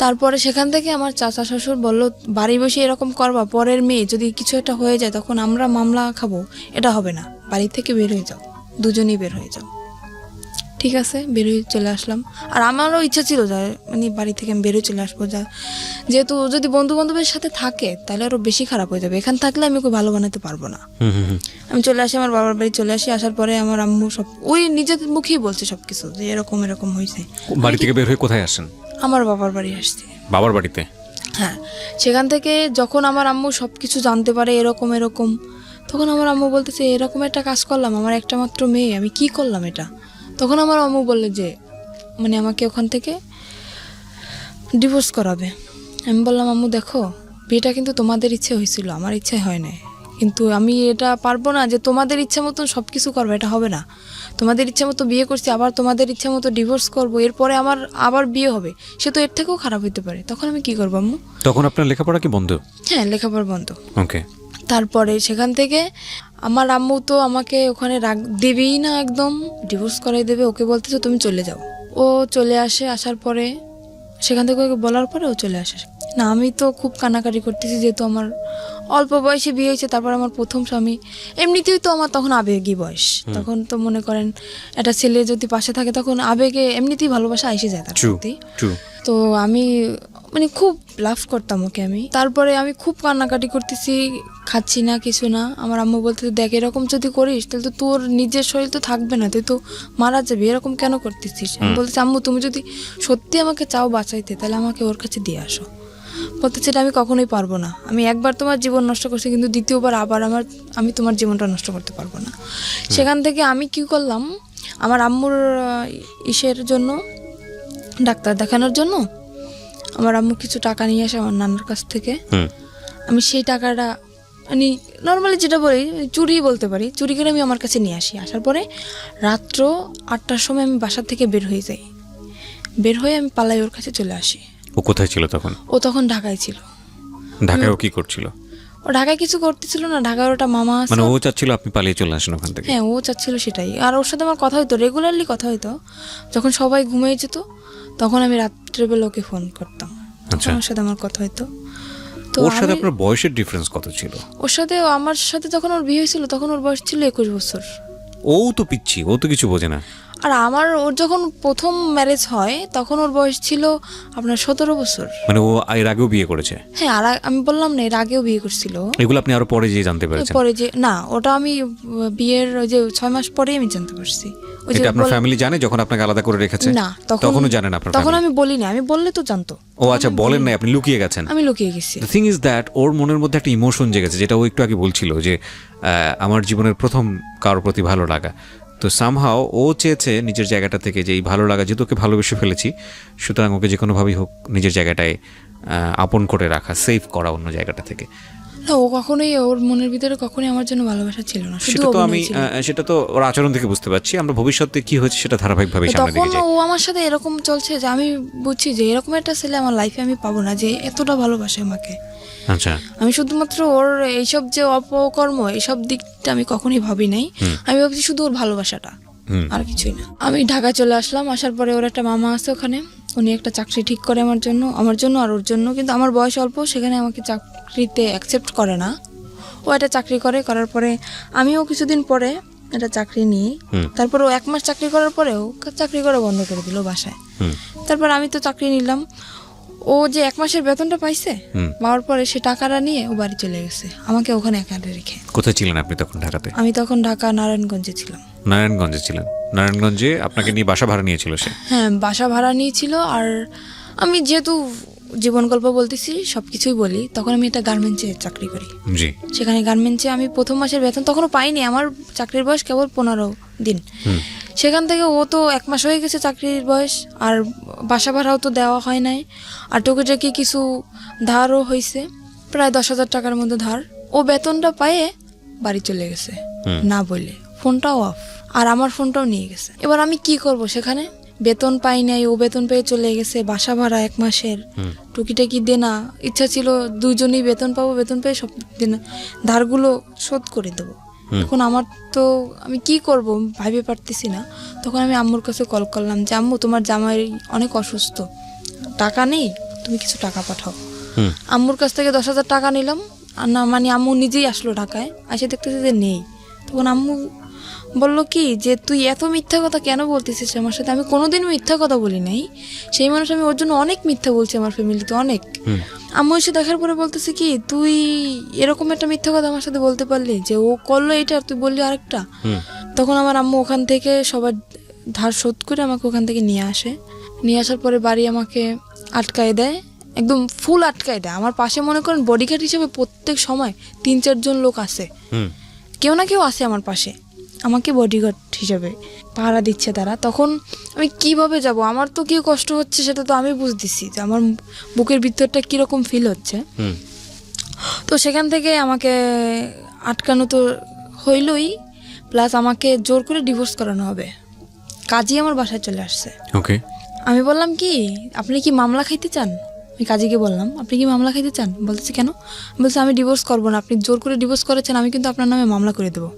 তারপরে সেখান থেকে আমার চাচা শ্বশুর বললো বাড়ি বসে এরকম করবা, পরের মেয়ে যদি কিছু একটা হয়ে যায় তখন আমরা মামলা খাবো, এটা হবে না, বাড়ি থেকে বের হয়ে যাও, দুজনেই বের হয়ে যাও। ঠিক আছে, বের হয়ে চলে আসলাম। আর আমারও ইচ্ছা ছিল যে মানে বাড়ি থেকে আমি বের হয়ে চলে আসবো, যেহেতু যদি বন্ধু বান্ধবের সাথে থাকে তাহলে আরও বেশি খারাপ হয়ে যাবে, এখান থাকলে আমি ওকে ভালো বানাতে পারবো না। আমি চলে আসি, আমার বাবার বাড়ি চলে আসি। আসার পরে আমার আম্মু সব ওই নিজের মুখেই বলছে সবকিছু যে এরকম এরকম হয়েছে। বাড়ি থেকে বের হয়ে কোথায় আসেন? আমার বাবার বাড়ি আসছে। বাবার বাড়িতে? হ্যাঁ। সেখান থেকে যখন আমার আম্মু সব কিছু জানতে পারে এরকম এরকম, তখন আমার আম্মু বলতেছে এরকম একটা কাজ করলাম, আমার একটা মাত্র মেয়ে, আমি কি করলাম এটা। তখন আমার আম্মু বললে যে মানে আমাকে ওখান থেকে ডিভোর্স করাবে। আমি বললাম আম্মু দেখো, বিয়েটা কিন্তু তোমাদের ইচ্ছে হয়েছিল, আমার ইচ্ছে হয় না, কিন্তু আমি এটা পারবো না যে তোমাদের ইচ্ছা মতন সব কিছু করবো, এটা হবে না। তোমাদের ইচ্ছা মতো বিয়ে করছি, আবার তোমাদের ইচ্ছা মতো ডিভোর্স করবো, এরপরে আমার আবার বিয়ে হবে, সে তো এর থেকেও খারাপ হতে পারে। তখন আমি কি করবো আম্মু? তখন আপনার লেখাপড়া কি বন্ধ? হ্যাঁ, লেখাপড়া বন্ধ। ওকে। তারপরে সেখান থেকে আমার আম্মু তো আমাকে ওখানে দেবেই না, একদম ডিভোর্স করাই দেবে। ওকে বলতেছে তুমি চলে যাও। ও চলে আসে, আসার পরে সেখান থেকে ওকে বলার পরে ও চলে আসে। না, আমি তো খুব কান্নাকাটি করতেছি, যেহেতু আমার অল্প বয়সে বিয়ে হয়েছে, তারপর আমার প্রথম স্বামী। এমনিতেই তো আমার তখন আবেগী বয়স, তখন তো মনে করেন একটা ছেলে যদি পাশে থাকে তখন আবেগে এমনিতেই ভালোবাসা এসে যায় তার প্রতি। তো আমি মানে খুব লাভ করতাম ওকে আমি। তারপরে আমি খুব কান্নাকাটি করতেছি, খাচ্ছি না, কিছু না। আমার আম্মু বলতে দেখ এরকম যদি করিস তাহলে তো তোর নিজের শরীর তো থাকবে না, তুই তো মারা যাবি, এরকম কেন করতেছিস। আমি বলতেছি আম্মু তুমি যদি সত্যি আমাকে চাও বাঁচাইতে তাহলে আমাকে ওর কাছে দিয়ে আসো। বলতেছে এটা আমি কখনোই পারবো না, আমি একবার তোমার জীবন নষ্ট করছি, কিন্তু দ্বিতীয়বার আবার আমি তোমার জীবনটা নষ্ট করতে পারবো না। সেখান থেকে আমি কি করলাম, আমার আম্মুর ইসের জন্য, ডাক্তার দেখানোর জন্য আমার আম্মু কিছু টাকা নিয়ে আসে আমার নানার কাছ থেকে। আমি সেই টাকাটা মানে নর্মালি যেটা বলি চুরি বলতে পারি, চুরি করে আমি আমার কাছে নিয়ে আসি। আসার পরে রাত্র 8টার সময় আমি বাসা থেকে বের হয়ে যাই, বের হয়ে আমি পালাই ওর কাছে চলে আসি। ও কোথায় ছিল তখন? ও তখন ঢাকায় ছিল। ঢাকায় ও কি করছিল? ও ঢাকায় কিছু করতেছিল না, ঢাকায় ওটা মামা আছে। মানে ও চাচ্ছিল আপনি পালিয়ে চলে আসেন ওখান থেকে? হ্যাঁ, ও চাচ্ছিল সেটাই। আর ওর সাথে আমার কথা হইতো, রেগুলারলি কথা হইতো। যখন সবাই ঘুমিয়ে যেত তখন আমি রাত্রেবেলা ওকে ফোন করতাম, আমার সাথে আমার কথা হইতো। তো ওর সাথে আপনার বয়সের ডিফারেন্স কত ছিল? ওর সাথে আমার সাথে যখন ওর বিয়ে হয়েছিল তখন ওর বয়স ছিল 21 বছর। ও তো পিচ্ছি, ও তো কিছু বোঝে না। আর ওর যখন প্রথম ম্যারেজ হয় তখন ওর বয়স ছিল আপনার 17 বছর। মানে ও এর আগেও বিয়ে করেছে? হ্যাঁ, আর আমি বললাম না এর আগেও বিয়ে করছিল। এগুলো আপনি আরো পরে যে জানতে পেরেছেন? পরে যে না, ওটা আমি বিয়ের যে 6 মাস পরেই আমি জানতে পারছি। ওই যে আপনার ফ্যামিলি জানে যখন আপনাকে আলাদা করে রেখেছে? না, তখনও জানেন আপনার? তখন আমি বলি না, আমি বললে তো জানতো। ও আচ্ছা, বলেন না, আপনি লুকিয়ে গেছেন? আমি লুকিয়ে গেছি। দ্য থিং ইজ দ্যাট ওর মনের মধ্যে একটা ইমোশন জেগেছে, যেটা ও একটু আগে বলছিল যে আমার জীবনের প্রথম কারোর প্রতি ভালো লাগা। তো সামহাও ও চেয়েছে নিজের জায়গাটা থেকে যে এই ভালো লাগা, যেহেতু ওকে ভালোবেসে ফেলেছি, সুতরাং ওকে যে কোনোভাবেই হোক নিজের জায়গাটায় আপন করে রাখা, সেভ করা অন্য জায়গাটা থেকে। না, ও কখনোই, ওর মনের ভিতরে কখনোই আমার জন্য ভালোবাসা ছিল না। সেটা তো ওর আচরণ থেকে বুঝতে পারছি। আমরা ভবিষ্যতে কি হয়েছে সেটা ধারাবাহিকভাবে সামনে দিকে যাই। ও আমার সাথে এরকম চলছে যে আমি বুঝছি যে এরকম একটা ছেলে আমার লাইফে আমি পাবো না, যে এতটা ভালোবাসে আমাকে। আচ্ছা, আমি শুধুমাত্র ওর এইসব যে অপকর্ম এইসব দিকটা আমি কখনোই ভাবি নাই। আমি ভাবছি শুধু ওর ভালোবাসাটা, আর কিছুই না। আমি ঢাকায় চলে আসলাম। আসার পরে ওর একটা মামা আছে ওখানে, উনি একটা চাকরি ঠিক করে আমার জন্য আর ওর জন্য। কিন্তু আমার বয়স অল্প, সেখানে আমাকে চাকরিতে অ্যাকসেপ্ট করে না। ও একটা চাকরি করার পরে আমিও কিছুদিন পরে একটা চাকরি নিই। তারপর ও 1 মাস চাকরি করার পরে ও চাকরি করা বন্ধ করে দিল বাসায়। তারপর আমি তো চাকরি নিলাম। ও যে 1 মাসের বেতনটা পাইছে, পাওয়ার পরে সে টাকাটা নিয়ে ও বাড়ি চলে গেছে, আমাকে ওখানে একা রেখে। কোথায় ছিলেন আপনি তখন? ঢাকাতে? আমি তখন ঢাকা নারায়ণগঞ্জে ছিলাম। নারায়ণগঞ্জে ছিলেন? নারায়ণগঞ্জে আপনাকে নিয়ে বাসা ভাড়া নিয়েছিল সে? হ্যাঁ, বাসা ভাড়া নিয়েছিল। আর আমি যেহেতু জীবন গল্প বলতেছি, সবকিছুই বলি, তখন আমি একটা গার্মেন্টসে চাকরি করি। জি। সেখানে গার্মেন্টসে আমি প্রথম মাসের বেতন তখনও পাইনি, আমার চাকরির বয়স কেবল 15 দিন। সেখান থেকে ও তো 1 মাস হয়ে গেছে চাকরির বয়স, আর বাসা ভাড়াও তো দেওয়া হয় নাই, আর টুকিটাকি কিছু ধারও হয়েছে, প্রায় 10,000 টাকার মতো ধার। ও বেতনটা পায়ে বাড়ি চলে গেছে না বলে, ফোনটাও অফ, আর আমার ফোনটাও নিয়ে গেছে। এবার আমি কি করব, সেখানে বেতন পাই নাই, ও বেতন পেয়ে চলে গেছে, বাসা ভাড়া 1 মাসের, টুকিটাকি দেনা, ইচ্ছা ছিল দুজনেই বেতন পাবো, বেতন পেয়ে সব দেনা ধারগুলো শোধ করে দেবো। এখন আমার তো আমি কি করব ভাবতে পারতেছি না। তখন আমি আম্মুর কাছে কল করলাম যে আম্মু, তোমার জামাই অনেক অসুস্থ, টাকা নেই, তুমি কিছু টাকা পাঠাও। আম্মুর কাছ থেকে 10,000 টাকা নিলাম, আর না মানে আম্মু নিজেই আসলো ঢাকায়, এসে দেখতেছে যে নেই। তখন আম্মু বললো কি যে তুই এত মিথ্যা কথা কেন বলতেছিস আমার সাথে? আমি কোনোদিন মিথ্যা কথা বলি নাই, সেই মানুষ আমি ওর জন্য অনেক মিথ্যা বলছি আমার ফ্যামিলিতে অনেক। আম্মু এসে দেখার পরে বলতেছে কি, তুই এরকম একটা মিথ্যা কথা আমার সাথে বলতে পারলি, যে ও করলো এটা আর তুই বললি আরেকটা। তখন আমার আম্মু ওখান থেকে সবার ধার শোধ করে আমাকে ওখান থেকে নিয়ে আসে। নিয়ে আসার পরে বাড়ি আমাকে আটকায় দেয়, একদম ফুল আটকায় দেয়। আমার পাশে মনে করেন বডিগার্ড হিসেবে প্রত্যেক সময় 3-4 জন লোক আসে, কেউ না কেউ আসে আমার পাশে, আমাকে বডিগার্ড হিসেবে পাহারা দিচ্ছে তারা। তখন আমি কিভাবে যাব? আমার তো কি কষ্ট হচ্ছে সেটা তো আমি বুঝতেছি, যে আমার বুকের ভিতরটা কীরকম ফিল হচ্ছে। তো সেখান থেকে আমাকে আটকানো তো হইলই, প্লাস আমাকে জোর করে ডিভোর্স করানো হবে। কাজী আমার বাসায় চলে আসছে। ওকে, আমি বললাম কি, আপনি কি মামলা খাইতে চান? আমি কাজীকে বললাম, আপনি কি মামলা খাইতে চান? বলতেছে কেন? বলছে আমি ডিভোর্স করবো না, আপনি জোর করে ডিভোর্স করেছেন, আমি কিন্তু আপনার নামে মামলা করে দেবো।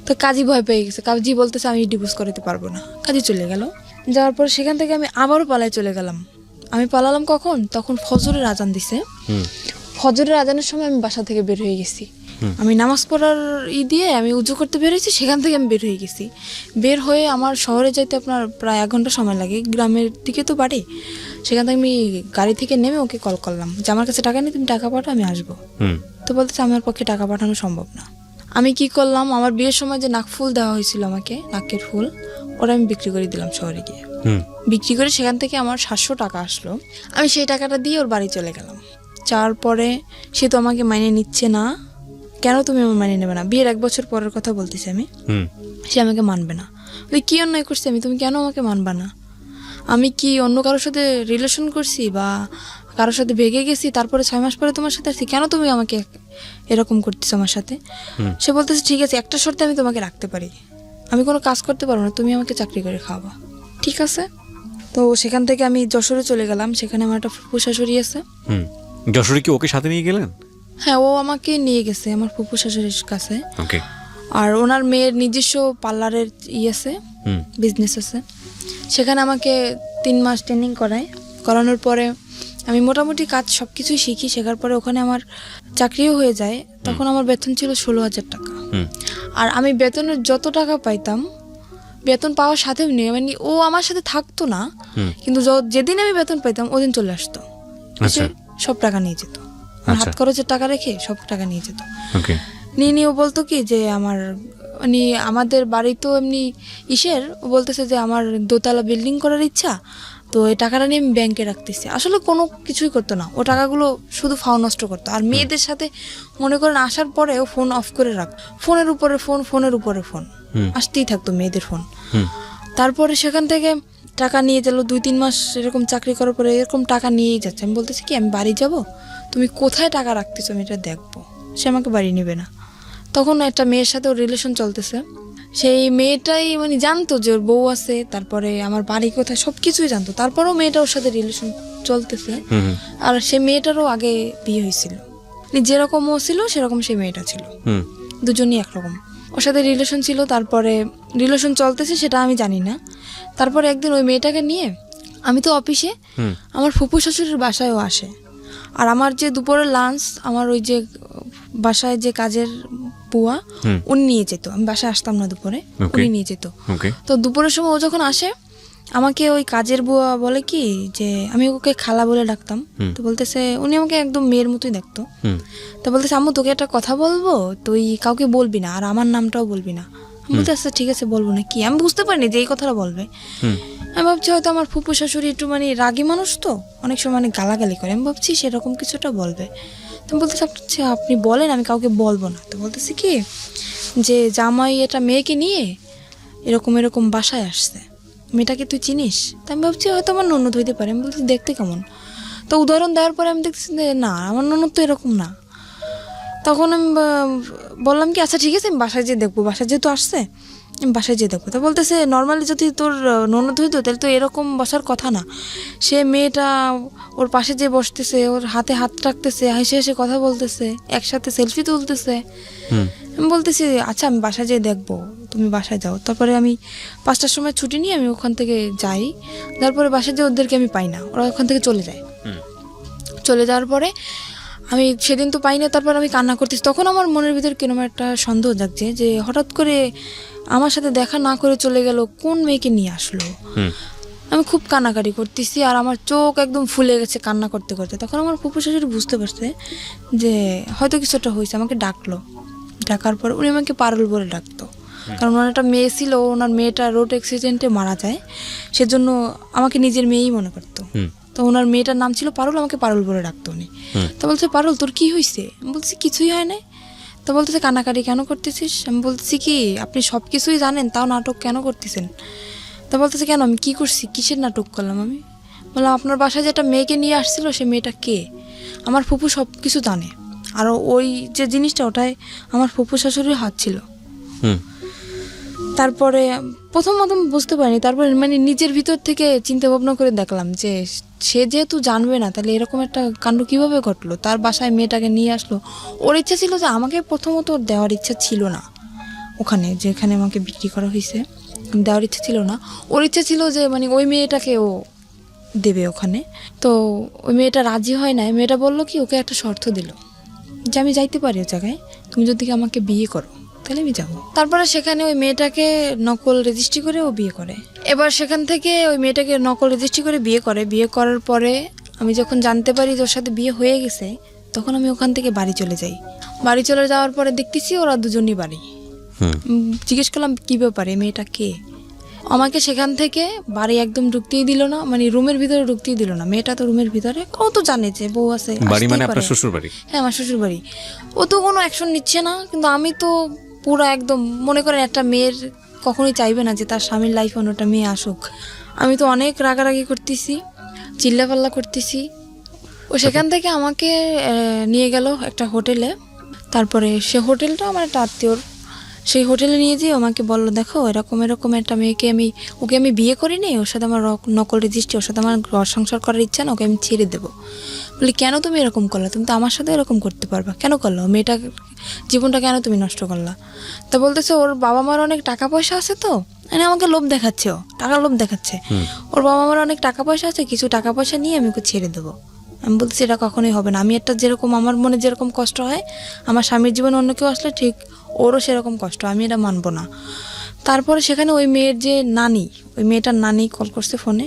তো কাজী ভয় পেয়ে গেছে, কাজী বলতেছে আমি ডিভোর্স করাতে পারবো না। কাজী চলে গেল। যাওয়ার পর সেখান থেকে আমি আবারও পালায় চলে গেলাম। আমি পালালাম কখন? তখন ফজরের আজান দিছে। ফজরের আজানের সময় আমি বাসা থেকে বের হয়ে গেছি। আমি নামাজ পড়ার দিয়ে আমি উজু করতে বের হয়েছি, সেখান থেকে আমি বের হয়ে গেছি। বের হয়ে আমার শহরে যাইতে আপনার প্রায় 1 ঘন্টা সময় লাগে, গ্রামের দিকে তো বাড়ি। সেখান থেকে আমি গাড়ি থেকে নেমে ওকে কল করলাম যে আমার কাছে টাকা নেই, তুমি টাকা পাঠাও, আমি আসবো। তো বলতেছে আমার পক্ষে টাকা পাঠানো সম্ভব না। আমি কি করলাম, আমার বিয়ের সময় যে নাকফুল দেওয়া হয়েছিল আমাকে, নাকের ফুল, ওটা আমি বিক্রি করে দিলাম শহরে গিয়ে। বিক্রি করে সেখান থেকে আমার 700 টাকা আসলো। আমি সেই টাকাটা দিয়ে ওর বাড়ি চলে গেলাম। যাওয়ার পরে সে তো আমাকে মাইনে নিচ্ছে না। কেন তুমি আমার মাইনে নেবে না? বিয়ের 1 বছর পরের কথা বলতেছি আমি। সে আমাকে মানবে না। কি অন্যায় করছি আমি? তুমি কেন আমাকে মানবা না? আমি কি অন্য কারোর সাথে রিলেশন করছি বা কারোর সাথে ভেগে গেছি, তারপরে 6 মাস পরে তোমার সাথে আসছি? কেন তুমি আমাকে এরকম করতেছো আমার সাথে? সে বলতেছে ঠিক আছে, একটা শর্তে আমি তোমাকে রাখতে পারি, আমি কোনো কাজ করতে পারবো না, তুমি আমাকে চাকরি করে খাওয়াবা। ঠিক আছে। তো সেখান থেকে আমি যশোরে চলে গেলাম। সেখানে আমার একটা ফুফু শাশুড়ি আছে। যশোরে কি ওকে সাথে নিয়ে গেলেন? হ্যাঁ, ও আমাকে নিয়ে গেছে আমার ফুফু শাশুড়ির কাছে। ওকে। আর ওনার মেয়ের নিজস্ব পার্লারের আছে, বিজনেস আছে। সেখানে আমাকে 3 মাস ট্রেনিং করানোর পরে আমি মোটামুটি কাজ সব কিছুই শিখি। শেখার পরে ওখানে আমার চাকরিও হয়ে যায়। তখন আমার বেতন ছিল 16,000 টাকা। আর আমি বেতনের যত টাকা পাইতাম, বেতন পাওয়ার সাথে নিয়ে মানে ও আমার সাথে থাকতো না, কিন্তু যেদিন আমি বেতন পাইতাম ওদিন চলে আসতো, সব টাকা নিয়ে যেত। হাত খরচের টাকা রেখে সব টাকা নিয়ে যেত। নিয়ে ও বলতো কি যে আমার মানে আমাদের বাড়ি তো এমনি ও বলতেছে যে আমার 2তলা বিল্ডিং করার ইচ্ছা, তো এই টাকাটা নিয়ে আমি ব্যাংকে রাখতেছি। আসলে কোনো কিছুই করতো না, ও টাকাগুলো শুধু ফাও নষ্ট করতো। আর মেয়েদের সাথে মনে করেন আসার পরে ও ফোন অফ করে রাখ, ফোনের উপরে ফোন আসতেই থাকতো মেয়েদের ফোন। তারপরে সেখান থেকে টাকা নিয়ে গেল। 2-3 মাস এরকম চাকরি করার পরে এরকম টাকা নিয়েই যাচ্ছে। আমি বলতেছি কি আমি বাড়ি যাব, তুমি কোথায় টাকা রাখতেছো আমি এটা দেখবো। সে আমাকে বাড়ি নেবে না। তখন একটা মেয়ের সাথে ওর রিলেশন চলতেছে। সেই মেয়েটাই মানে জানতো যে ওর বউ আছে, তারপরে আমার বাড়ি কোথায়, সব কিছুই জানতো। তারপরেও মেয়েটা ওর সাথে রিলেশন চলতেছে। আর সে মেয়েটারও আগে বিয়ে হয়েছিল, যেরকম ও ছিল সেরকম সেই মেয়েটা ছিল, দুজনই একরকম। ওর সাথে রিলেশন ছিল, তারপরে রিলেশন চলতেছে সেটা আমি জানি না। তারপরে একদিন ওই মেয়েটাকে নিয়ে আমি তো অফিসে, আমার ফুপু শাশুড়ির বাসায়ও আসে। আর আমার যে দুপুরের লাঞ্চ, আমার ওই যে বাসায় যে কাজের বুয়া, উনি নিয়ে যেত। আমি বাসায় আসতাম না দুপুরে, উনি নিয়ে যেত। তো দুপুরের সময় ও যখন আসে, আমাকে ওই কাজের বুয়া বলে কি যে আমি ওকে খালা বলে ডাকতাম। তো বলতেছে, উনি আমাকে একদম মেয়ের মতোই দেখতো। তো বলতেছে আম্মু তোকে একটা কথা বলবো, তুই কাউকে বলবি না আর আমার নামটাও বলবি না। আমি বলতে আচ্ছা ঠিক আছে বলবো না। কি আমি বুঝতে পারিনি যে এই কথাটা বলবে। আমি ভাবছি হয়তো আমার ফুপু শাশুড়ি একটু মানে রাগী মানুষ, তো অনেক সময় মানে গালাগালি করে। আমি ভাবছি সেরকম কিছুটা বলবে। তো বলতেছে আচ্ছা আপনি বলেন, আমি কাউকে বলবো না। তো বলতেছি কি যে জামাই এটা মেয়েকে নিয়ে এরকম এরকম বাসায় আসছে, মেয়েটাকে তুই চিনিস? তা আমি ভাবছি হয়তো আমার ননদ হইতে পারে। আমি বলছি দেখতে কেমন? তো উদাহরণ দেওয়ার পরে আমি দেখছি যে না, আমার ননদ তো এরকম না। তখন আমি বললাম কি আচ্ছা ঠিক আছে, আমি বাসায় যেয়ে দেখবো, বাসায় যেহেতু আসছে আমি বাসায় যেয়ে দেখবো। তো বলতেছে নর্মালি যদি তোর ননদ হইতো তাহলে তো এরকম বসার কথা না। সে মেয়েটা ওর পাশে যে বসতেছে, ওর হাতে হাত রাখতেছে, হেসে হেসে কথা বলতেছে, একসাথে সেলফি তুলতেছে। আমি বলতেছি আচ্ছা আমি বাসায় যেয়ে দেখবো, তুমি বাসায় যাও। তারপরে আমি 5টার সময় ছুটি নিয়ে আমি ওখান থেকে যাই। তারপরে বাসায় যেয়ে ওদেরকে আমি পাই না, ওরা ওখান থেকে চলে যায়। চলে যাওয়ার পরে আমি সেদিন তো পাই না। তারপর আমি কান্না করতেছি। তখন আমার মনের ভিতর কিরকম একটা সন্দেহ জাগছে যে হঠাৎ করে আমার সাথে দেখা না করে চলে গেল, কোন মেয়েকে নিয়ে আসলো। আমি খুব কান্নাকাটি করতেছি আর আমার চোখ একদম ফুলে গেছে কান্না করতে করতে। তখন আমার ফুপু শাশুড়ি বুঝতে পারছে যে হয়তো কিছুটা হয়েছে, আমাকে ডাকলো। ডাকার পর উনি আমাকে পারুল বলে ডাকতো, কারণ ওনার একটা মেয়ে ছিল, ওনার মেয়েটা রোড অ্যাক্সিডেন্টে মারা যায়, সেজন্য আমাকে নিজের মেয়েই মনে করতো। তো ওনার মেয়েটার নাম ছিল পারুল, আমাকে পারুল বলে ডাকতো উনি। তো বলছে পারুল তোর কি হয়েছে? আমি বলছি কিছুই হয় না। তো বলতেছে কান্নাকাটি কেন করতেছিস? আমি বলছি কি আপনি সব কিছুই জানেন, তাও নাটক কেন করতেছেন? তো বলতেছে কেন, আমি কি করছি, কিসের নাটক করলাম? আমি বললাম আপনার বাসায় যেটা মেয়েকে নিয়ে আসছিল সে মেয়েটা কে? আমার ফুপু সব কিছু জানে, আর ওই যে জিনিসটা ওটাই আমার ফুপু শাশুড়ির হাত ছিল। তারপরে প্রথম বুঝতে পারিনি, তারপরে মানে নিজের ভিতর থেকে চিন্তা ভাবনা করে দেখলাম যে সে যেহেতু জানবে না তাহলে এরকম একটা কাণ্ড কিভাবে ঘটলো। তার বাসায় মেয়েটাকে নিয়ে আসলো, ওর ইচ্ছা ছিল যে আমাকে প্রথমত ওর দেওয়ার ইচ্ছা ছিল না, ওখানে যেখানে আমাকে বিক্রি করা হয়েছে দেওয়ার ইচ্ছা ছিল না। ওর ইচ্ছা ছিল যে মানে ওই মেয়েটাকে ও দেবে ওখানে। তো ওই মেয়েটা রাজি হয় না। মেয়েটা বললো কি ওকে একটা শর্ত দিল যে আমি যাইতে পারি ওই জায়গায়, তুমি যদি আমাকে বিয়ে করো তাহলে আমি যাবো। তারপরে সেখানে ওই মেয়েটাকে নকল রেজিস্ট্রি করে ও বিয়ে করে। এবার সেখান থেকে ওই মেয়েটাকে নকল রেজিস্ট্রি করে বিয়ে করে। বিয়ে করার পরে আমি যখন জানতে পারি যে ওর সাথে বিয়ে হয়ে গেছে, তখন আমি ওখান থেকে বাড়ি চলে যাই। বাড়ি চলে যাওয়ার পরে দেখতেছি ওরা দুজনই বাড়ি। জিজ্ঞেস করলাম কি ব্যাপারে, মেয়েটা কে? আমাকে সেখান থেকে বাড়ি একদম ঢুকতেই দিল না, মানে রুমের ভিতরে ঢুকতেই দিল না। মেয়েটা তো রুমের ভিতরে, ও তো জানে যে বউ আছে। বাড়ি মানে আপনার শ্বশুর বাড়ি? হ্যাঁ আমার শ্বশুর বাড়ি। ও তো কোনো অ্যাকশন নিচ্ছে না, কিন্তু আমি তো পুরো একদম মনে করেন একটা মেয়ের কখনোই চাইবে না যে তার স্বামীর লাইফে অন্যটা মেয়ে আসুক। আমি তো অনেক রাগারাগি করতেছি, চিল্লাপাল্লা করতেছি। ও সেখান থেকে আমাকে নিয়ে গেল একটা হোটেলে। তারপরে সে হোটেলটা আমার একটা আত্মীয়র, সেই হোটেলে নিয়ে যেয়ে আমাকে বললো দেখো এরকম এরকম একটা মেয়েকে ওকে আমি বিয়ে করিনি, ওর সাথে আমার নকল রেজিস্ট্রি, ওর সাথে আমার ঘর সংসার করার ইচ্ছা না, ওকে আমি ছেড়ে দেবো। বলি কেন তুমি এরকম করলা? তুমি তো আমার সাথে এরকম করতে পারবা, কেন করলো? মেয়েটা জীবনটা কেন তুমি নষ্ট করলা? তা বলতেছে ওর বাবা মার অনেক টাকা পয়সা আছে, তো মানে আমাকে লোভ দেখাচ্ছে, ও টাকার লোভ দেখাচ্ছে। ওর বাবা মার অনেক টাকা পয়সা আছে, কিছু টাকা পয়সা নিয়ে আমি ওকে ছেড়ে দেবো। আমি বলতেছি এটা কখনোই হবে না। আমি একটা যেরকম আমার মনে যেরকম কষ্ট হয় আমার স্বামীর জীবনে অন্য কেউ আসলে ঠিক ওরও সেরকম কষ্ট, আমি এটা মানবো না। তারপরে সেখানে ওই মেয়ের যে নানি, ওই মেয়েটার নানি কল করছে ফোনে।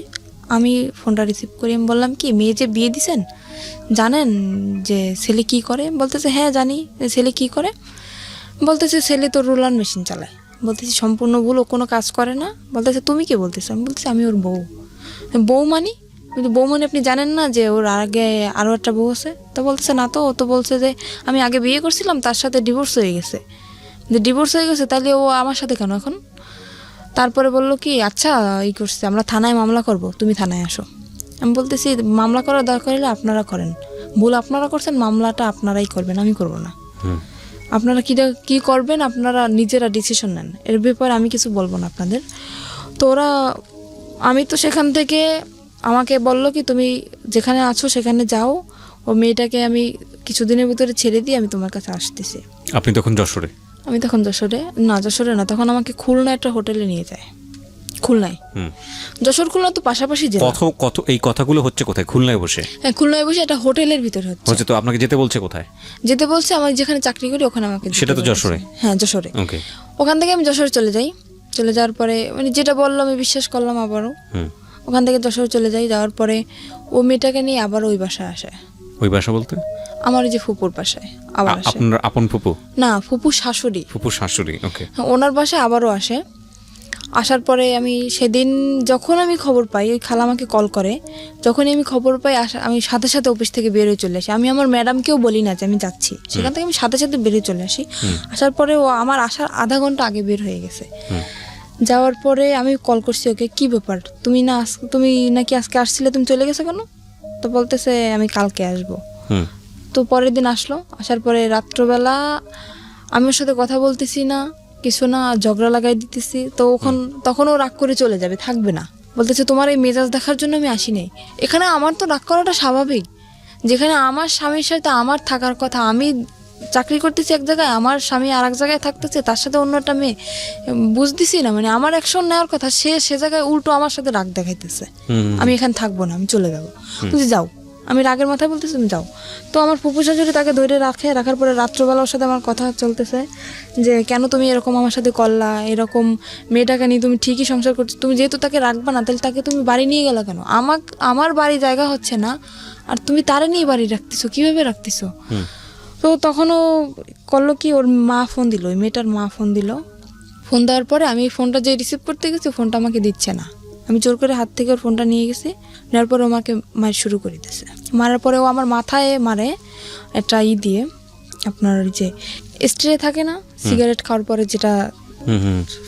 আমি ফোনটা রিসিভ করি। আমি বললাম কি মেয়ে যে বিয়ে দিছেন জানেন যে ছেলে কি করে? বলতেছে হ্যাঁ জানি। ছেলে কি করে? বলতেছে ছেলে তো রোলার মেশিন চালায়। বলতেছি সম্পূর্ণ ভুল, ও কোনো কাজ করে না। বলতেছে তুমি কি বলতেছো? আমি বলতেছি আমি ওর বউ। বউ মানি? কিন্তু বউ মানে আপনি জানেন না যে ওর আগে আরও একটা বউ আছে? তো বলতেছে না তো, ও তো বলছে যে আমি আগে বিয়ে করছিলাম, তার সাথে ডিভোর্স হয়ে গেছে। যে ডিভোর্স হয়ে গেছে তাহলে ও আমার সাথে কেন এখন? তারপরে বললো কি আচ্ছা এই করছে, আমরা থানায় মামলা করব, তুমি থানায় আসো। আমি বলতেছি মামলা করার দরকার হলে আপনারা করেন, ভুল আপনারা করছেন, মামলাটা আপনারাই করবেন, আমি করব না। আপনারা কি করবেন আপনারা নিজেরা ডিসিশন নেন, এর ব্যাপারে আমি কিছু বলবো না আপনাদের। তো আমি তো সেখান থেকে আমাকে বললো কি তুমি যেখানে আছো সেখানে যাও, ও মেয়েটাকে আমি কিছুদিনের ভিতরে ছেড়ে দিয়ে আমি তোমার কাছে আসতেছি। আপনি তখন যশোরে? আমি তখন যশোরে না, তখন আমাকে খুলনা একটা হোটেলে নিয়ে যায়। খুলনায়, যশোর খুলনা তো পাশাপাশি জেলা। কত এই কথাগুলো হচ্ছে কোথায়? খুলনায় বসে? হ্যাঁ খুলনায় বসে একটা হোটেলের ভিতরে হচ্ছে। তো আপনাকে যেতে বলছে কোথায়? যেতে বলছে আমি যেখানে চাকরি করি ওখানে আমাকে। সেটা তো যশোরে? হ্যাঁ যশোরে। ওকে। ওখান থেকে আমি যশোরে চলে যাই। চলে যাওয়ার পরে মানে যেটা বললাম আমি বিশ্বাস করলাম আবারও। ওখান থেকে যশোরে চলে যাই। যাওয়ার পরে ও মেয়েটাকে নিয়ে আবার ওই বাসায় আসে। ওই বাসা বলতে? আমার ওই যে ফুপুর বাসায় আবার আসে। আপনার আপন ফুপু? না, ফুপুর শাশুড়ি। ফুপুর শাশুড়ি, ওকে। ওনার বাসায় আবারও আসে। আসার পরে আমি সেদিন যখন আমি খবর পাই, ওই খালা আমাকে কল করে, যখনই আমি খবর পাই আমি সাথে সাথে অফিস থেকে বেরোয় চলে আসি। আমি আমার ম্যাডামকেও বলি না যে আমি যাচ্ছি, সেখান থেকে আমি সাথে সাথে বেরিয়ে চলে আসি। আসার পরে ও আমার আসার আধা ঘন্টা আগে বের হয়ে গেছে। যাওয়ার পরে আমি কল করছি ওকে, কি ব্যাপার তুমি নাকি আজকে আসছিলে, তুমি চলে গেছো কেন? তো বলতেছে আমি কালকে আসবো। হুম তো পরের দিন আসলো, আসার পরে রাত্রবেলা আমি ওর সাথে কথা বলতেছি না, কিছু না, ঝগড়া লাগাই দিতেছি। তো তখন ও রাগ করে চলে যাবে, থাকবে না। বলতেছে তোমার এই মেজাজ দেখার জন্য আমি আসি নাই। এখানে আমার তো রাগ করাটা স্বাভাবিক, যেখানে আমার স্বামীর সাথে আমার থাকার কথা, আমি চাকরি করতেছি এক জায়গায়, আমার স্বামী আর এক জায়গায় থাকতেছে, তার সাথে অন্য একটা মেয়ে, বুঝতেছি না, মানে আমার অ্যাকশন নেওয়ার কথা, সে জায়গায় উল্টো আমার সাথে রাগ দেখাইতেছে। আমি এখানে থাকবো না, আমি চলে যাবো। তুমি যাও, আমি রাগের মাথায় বলতেছি তুমি যাও। তো আমার ফুপু শাশুড়ি তাকে ধরে রাখার পরে রাত্রবেলা ওর সাথে আমার কথা চলতেছে যে কেন তুমি এরকম আমার সাথে করলা, এরকম মেয়েটাকে নিয়ে তুমি ঠিকই সংসার করছো, তুমি যেহেতু তাকে রাখবা না, তাহলে তাকে তুমি বাড়ি নিয়ে গেলা কেন? আমার বাড়ি জায়গা হচ্ছে না, আর তুমি তারে নিয়ে বাড়ি রাখতেছো, কিভাবে রাখতেছো? তো তখনও করলো কি, ওর মা ফোন দিল, ওই মেয়েটার মা ফোন দিল। ফোন দেওয়ার পরে আমি ফোনটা যে রিসিভ করতে গেছি, ফোনটা আমাকে দিচ্ছে না। আমি জোর করে হাত থেকে ওর ফোনটা নিয়ে গেছি, নেওয়ার পরে আমাকে মার শুরু করে দিতেছে। মারার পরে ও আমার মাথায় মারে একটা দিয়ে, আপনার ওই যে স্ট্রে থাকে না, সিগারেট খাওয়ার পরে যেটা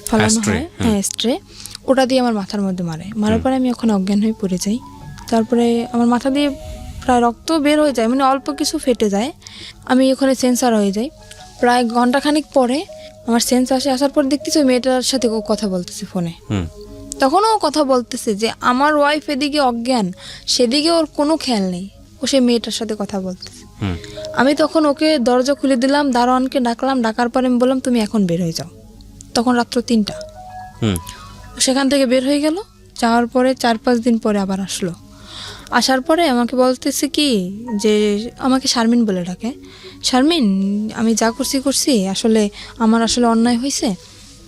ফালানো হয়, হ্যাঁ স্ট্রে, ওটা দিয়ে আমার মাথার মধ্যে মারার পরে আমি ওখানে অজ্ঞান হয়ে পড়ে যাই। তারপরে আমার মাথা দিয়ে প্রায় রক্ত বের হয়ে যায়, মানে অল্প কিছু ফেটে যায়, আমি ওখানে সেন্সার হয়ে যাই। প্রায় ঘন্টাখানিক পরে আমার সেন্স আসার পর দেখতেছি ওই মেয়েটার সাথে ও কথা বলতেছে ফোনে। তখনও ও কথা বলতেছে যে আমার ওয়াইফ এদিকে অজ্ঞান, সেদিকে ওর কোনো খেয়াল নেই, ও সেই মেয়েটার সাথে কথা বলতেছে। আমি তখন ওকে দরজা খুলে দিলাম, দারোয়ানকে ডাকলাম, ডাকার পরে আমি বললাম তুমি এখন বের হয়ে যাও। তখন রাত্র 3টা। সেখান থেকে বের হয়ে গেল, যাওয়ার পরে 4-5 দিন পরে আবার আসলো। আসার পরে আমাকে বলতেছে কি যে, আমাকে শারমিন বলে ডাকে, শারমিন আমি যা করছি আসলে আমার আসলে অন্যায় হয়েছে।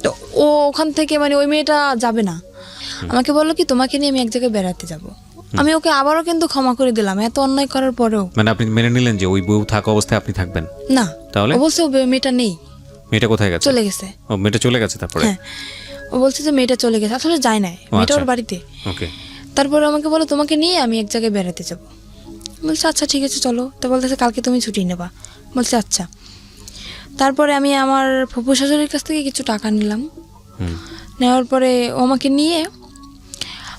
তো ও ওখান থেকে, মানে ওই মেয়েটা যাবে না, আমাকে বললো কি তোমাকে নিয়ে আমি এক জায়গায় বেড়াতে যাব। আমি ওকে আবারও কিন্তু ক্ষমা করে দিলাম, এত অন্যায় করার পরেও। মানে আপনি মেনে নিলেন যে ওই বউ থাকা অবস্থায় আপনি থাকবেন না, তাহলে ও বলছে মেয়েটা নেই, মেয়েটা কোথায় গেছে? চলে গেছে। ও মেয়েটা চলে গেছে তারপরে? হ্যাঁ, ও বলছে যে মেয়েটা চলে গেছে, আসলে যায় নাই, মেয়েটা ওর বাড়িতে। ওকে। তারপরে আমাকে বলো তোমাকে নিয়ে আমি এক জায়গায় বেড়াতে যাব। বলছে আচ্ছা ঠিক আছে চলো। তো বলতেছে কালকে তুমি ছুটি নেবা। বলছে আচ্ছা। তারপরে আমি আমার ফুফু শাশুড়ির কাছ থেকে কিছু টাকা নিলাম। নেওয়ার পরে ও আমাকে নিয়ে,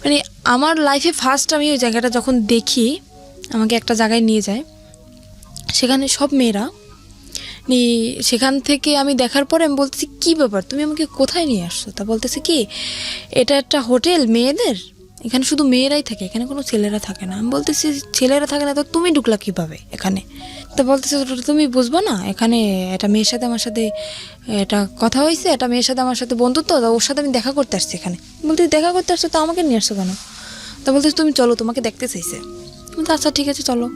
মানে আমার লাইফে ফার্স্ট আমি ওই জায়গাটা যখন দেখি, আমাকে একটা জায়গায় নিয়ে যায়, সেখানে সব মেয়েরা, সেখান থেকে আমি দেখার পরে আমি বলতেছি কী ব্যাপার, তুমি আমাকে কোথায় নিয়ে আসছো? তা বলতেছে কি এটা একটা হোটেল মেয়েদের, এখানে শুধু মেয়েরাই থাকে, এখানে কোনো ছেলেরা থাকে না। আমি বলতেছি ছেলেরা থাকে না তো তুমি ঢুকলা কীভাবে এখানে? তো বলতেছে তুমি বুঝবো না, এখানে একটা মেয়ের সাথে আমার সাথে এটা কথা হয়েছে, একটা মেয়ের সাথে আমার সাথে বন্ধুত্ব, ওর সাথে আমি দেখা করতে আসছি এখানে। বলতে দেখা করতে আসছো তো আমাকে নিয়ে আসছো কেন? তা বলতেছে তুমি চলো, তোমাকে দেখতে চাইছে। বলতে আচ্ছা ঠিক আছে চলো।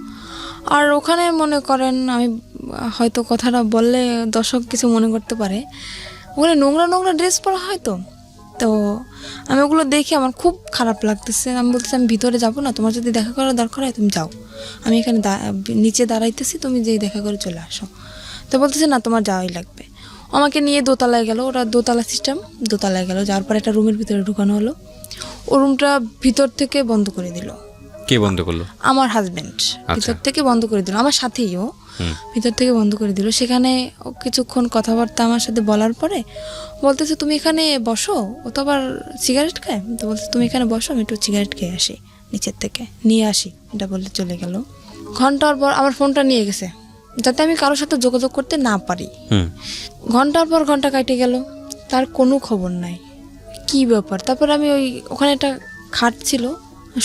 আর ওখানে মনে করেন, আমি হয়তো কথাটা বললে দর্শক কিছু মনে করতে পারে, ওখানে নোংরা নোংরা ড্রেস পরা হয়, তো আমি ওগুলো দেখে আমার খুব খারাপ লাগতেছে। আমি বলতেছি আমি ভিতরে যাবো না, তোমার যদি দেখা করার দরকার হয় তুমি যাও, আমি এখানে নিচে দাঁড়াইতেছি, তুমি যেই দেখা করে চলে আসো। তো বলতেছে না তোমার যাওয়াই লাগবে। আমাকে নিয়ে দোতলায় গেল, ওরা দোতলা সিস্টেম, দোতলায় গেল, যাওয়ার পর একটা রুমের ভিতরে ঢুকানো হলো। ও রুমটা ভিতর থেকে বন্ধ করে দিল। কে বন্ধ করলো? আমার হাজবেন্ড ভিতর থেকে বন্ধ করে দিল, আমার সাথেই ও ভিতর থেকে বন্ধ করে দিল। সেখানে ও কিছুক্ষণ কথাবার্তা আমার সাথে বলার পরে বলতেছে তুমি এখানে বসো, ও তো আবার সিগারেট খায়, তো বলছে তুমি এখানে বসো, আমি একটু সিগারেট খেয়ে আসি, নিচের থেকে নিয়ে আসি, এটা বলে চলে গেল। ঘন্টার পর আমার ফোনটা নিয়ে গেছে, যাতে আমি কারোর সাথে যোগাযোগ করতে না পারি। ঘন্টার পর ঘন্টা কাটে গেল, তার কোনো খবর নাই, কি ব্যাপার। তারপর আমি ওখানে একটা খাট ছিল,